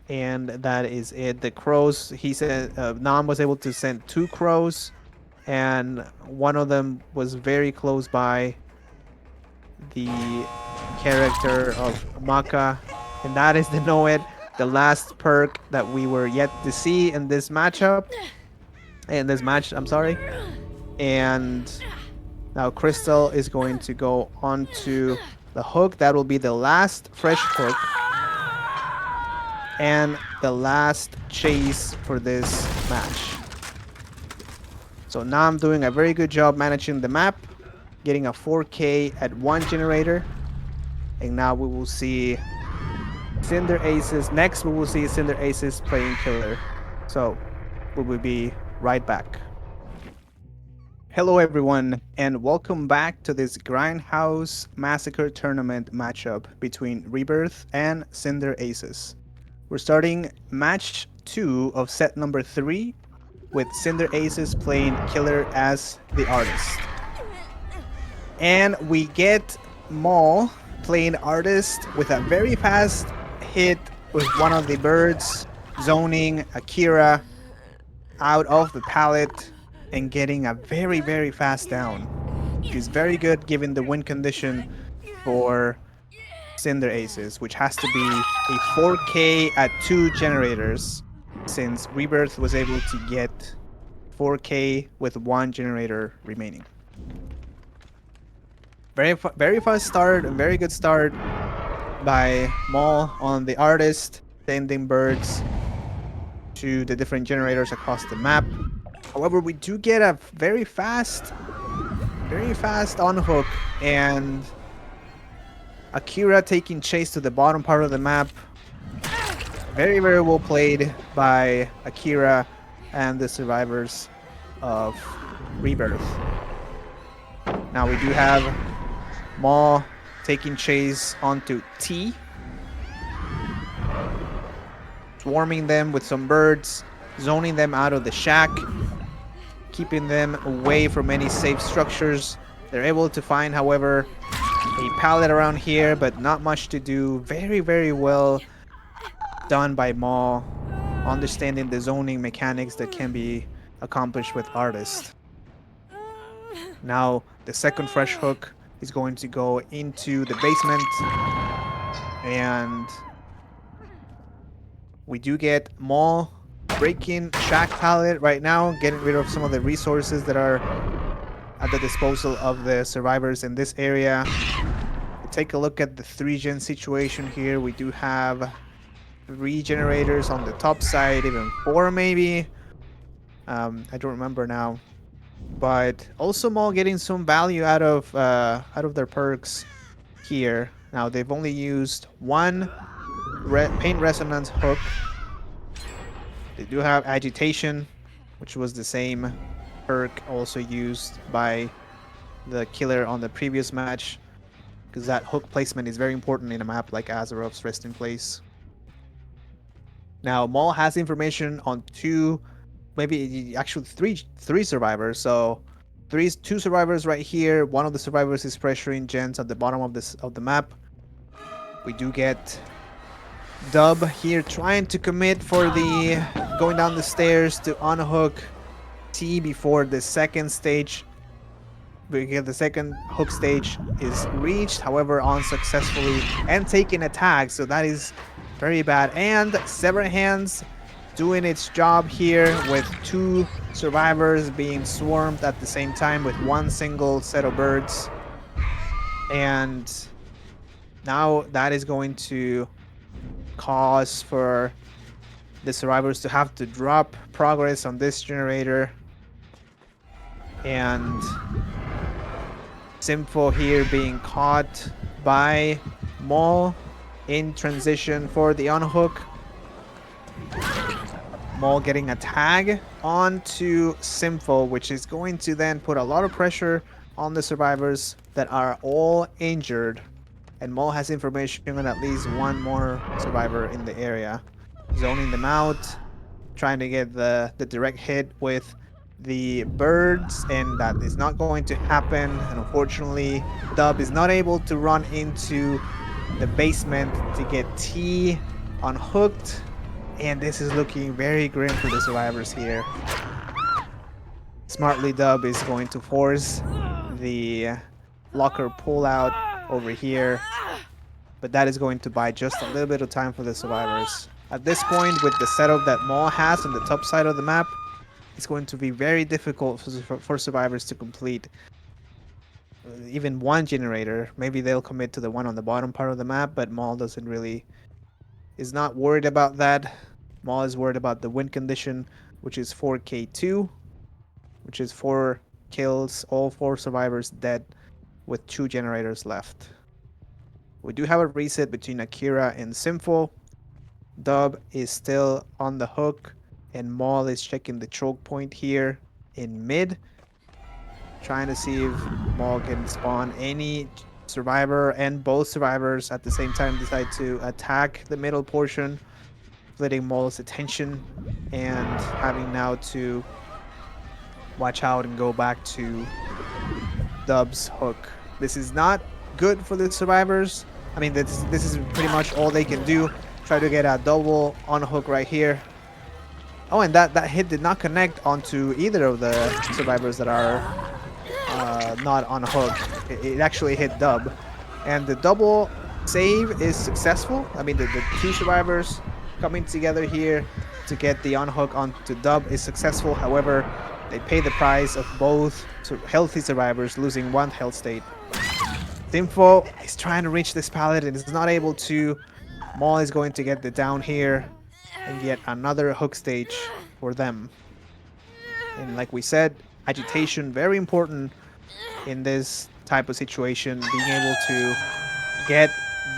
And that is it. The crows, he said, Nam was able to send 2 crows, and one of them was very close by the character of Maka, and that is the Know It, the last perk that we were yet to see in this matchup. In this match, I'm sorry. And now Crystal is going to go onto the hook. That will be the last fresh hook and the last chase for this match. So now I'm doing a very good job managing the map, getting a 4K at 1 generator. And now we will see Cinder Aces. Next we will see Cinder Aces playing Killer. So we will be right back. Hello everyone, and welcome back to this Grindhouse Massacre tournament matchup between Rebiirth and Cinder Aces. We're starting match 2 of set number 3 with Cinder Aces playing Killer as the artist. And we get Maul playing artist with a very fast hit with one of the birds, zoning Akira out of the pallet and getting a very, very fast down. It's very good given the win condition for Cinder Aces, which has to be a 4K at 2 generators, since Rebiirth was able to get 4K with 1 generator remaining. Very fast start, and very good start by Maul on the artist, sending birds to the different generators across the map. However, we do get a very fast on hook, and Akira taking chase to the bottom part of the map. Very, very well played by Akira and the survivors of Rebiirth. Now we do have Maul taking chase onto T, swarming them with some birds, zoning them out of the shack, keeping them away from any safe structures. They're able to find, however, a pallet around here, but not much to do. Very, very well done by Maul. understanding the zoning mechanics that can be accomplished with Artist. Now, the second fresh hook is going to go into the basement, and we do get Maul breaking Shack Pallet right now, getting rid of some of the resources that are at the disposal of the survivors in this area. Take a look at the 3-gen situation here. We do have 3 generators on the top side, even 4 maybe. I don't remember now. But also Maul getting some value out of their perks here. Now they've only used one paint resonance hook. They do have agitation, which was the same perk also used by the killer on the previous match, because that hook placement is very important in a map like Azeroth's Resting Place. Now Maul has information on 2, maybe actually three survivors. So two survivors right here. One of the survivors is pressuring gens at the bottom of the map. We do get Dub here trying to commit for the going down the stairs to unhook T before the second stage. Because the second hook stage is reached, however, unsuccessfully and taking a tag. So that is very bad. And Sever Hands doing its job here with 2 survivors being swarmed at the same time with one single set of birds. And now that is going to cause for the survivors to have to drop progress on this generator. And Simfo here being caught by Maul in transition for the unhook. Maul getting a tag onto Simfo, which is going to then put a lot of pressure on the survivors that are all injured. And Maul has information on at least one more survivor in the area. Zoning them out, trying to get the direct hit with the birds, and that is not going to happen. And unfortunately, Dub is not able to run into the basement to get T unhooked. And this is looking very grim for the survivors here. Smartly, Dub is going to force the locker pullout over here, but that is going to buy just a little bit of time for the survivors. At this point, with the setup that Maul has on the top side of the map, it's going to be very difficult for survivors to complete even one generator. Maybe they'll commit to the one on the bottom part of the map, but Maul is not worried about that. Maul is worried about the win condition, which is 4k2, which is 4 kills, all 4 survivors dead with 2 generators left. We do have a reset between Akira and Simfo. Dub is still on the hook, and Maul is checking the choke point here in mid, trying to see if Maul can spawn any survivor, and both survivors at the same time decide to attack the middle portion, splitting Maul's attention and having now to watch out and go back to Dub's hook. This is not good for the survivors. I mean, this is pretty much all they can do. Try to get a double on hook right here. Oh, and that hit did not connect onto either of the survivors that are not on hook. It actually hit Dub. And the double save is successful. I mean, the 2 survivors coming together here to get the unhook onto Dub is successful. However, they pay the price of both healthy survivors losing 1 health state. Simfo is trying to reach this pallet and is not able to. Maul is going to get the down here and get another hook stage for them. And like we said, agitation, very important in this type of situation. Being able to get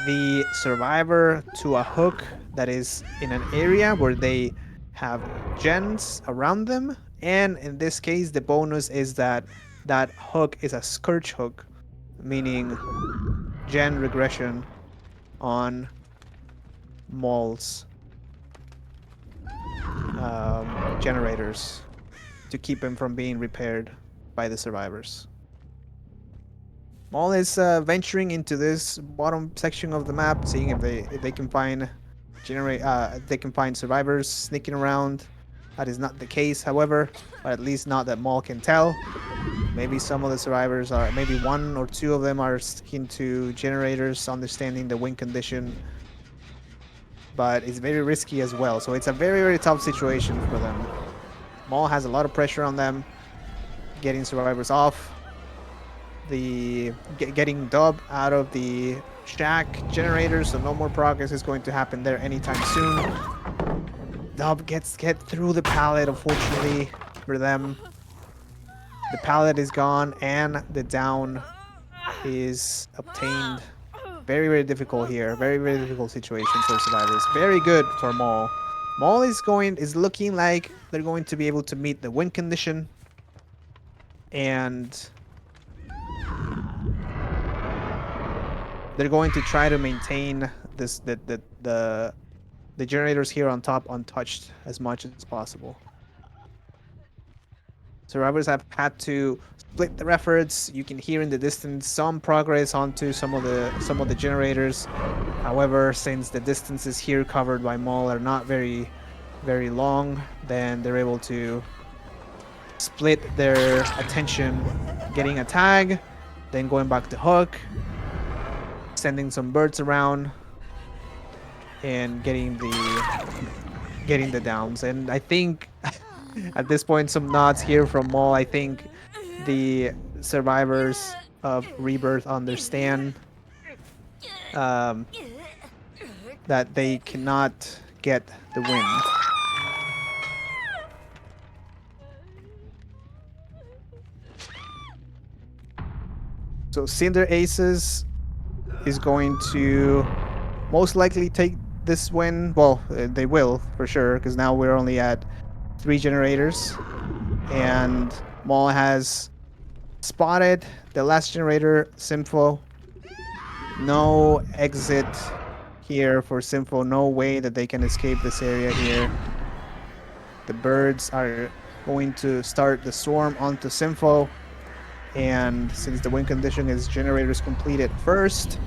the survivor to a hook that is in an area where they have gens around them. And in this case, the bonus is that that hook is a scourge hook, meaning gen regression on Maul's generators to keep him from being repaired by the survivors. Maul is venturing into this bottom section of the map, seeing if they can find they can find survivors sneaking around. That is not the case, however, or at least not that Maul can tell. Maybe some of the survivors are, maybe one or two of them are sticking to generators, understanding the win condition, but it's very risky as well. So it's a very, very tough situation for them. Maul has a lot of pressure on them, getting survivors off, getting Dub out of the shack generator, so no more progress is going to happen there anytime soon. Dub get through the pallet, unfortunately for them. The pallet is gone and the down is obtained. Very, very difficult here. Very, very difficult situation for survivors. Very good for Maul. Maul is looking like they're going to be able to meet the win condition. And they're going to try to maintain this the generators here on top untouched as much as possible. Survivors have had to split their efforts. You can hear in the distance some progress onto some of the generators. However, since the distances here covered by Maul are not very very long, then they're able to split their attention, getting a tag, then going back to hook, sending some birds around, and getting the downs. And I think at this point, some nods here from Maul. I think the survivors of Rebirth understand um, that they cannot get the win. So Cinder Aces is going to most likely take this win. Well, they will for sure, because now we're only at 3 generators. And Maul has spotted the last generator, Sympho. No exit here for Sympho. No way that they can escape this area here. The birds are going to start the swarm onto Sympho. And since the win condition is generators completed first,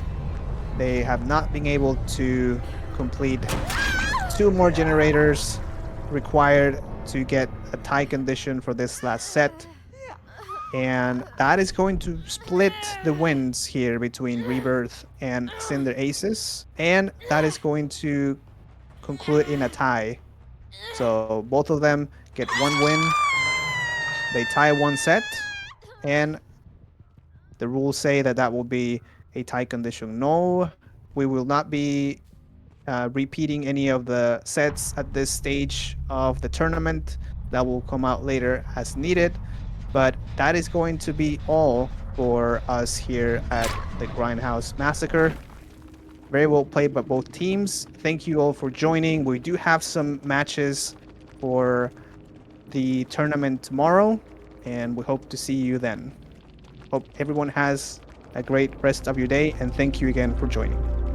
they have not been able to complete 2 more generators required to get a tie condition for this last set. And that is going to split the wins here between Rebirth and Cinder Aces. And that is going to conclude in a tie. So both of them get 1 win. They tie 1 set. And the rules say that that will be a tie condition. No, we will not be repeating any of the sets at this stage of the tournament. That will come out later as needed. But that is going to be all for us here at the Grindhouse Massacre. Very well played by both teams. Thank you all for joining. We do have some matches for the tournament tomorrow, and we hope to see you then. Hope everyone has a great rest of your day, and thank you again for joining.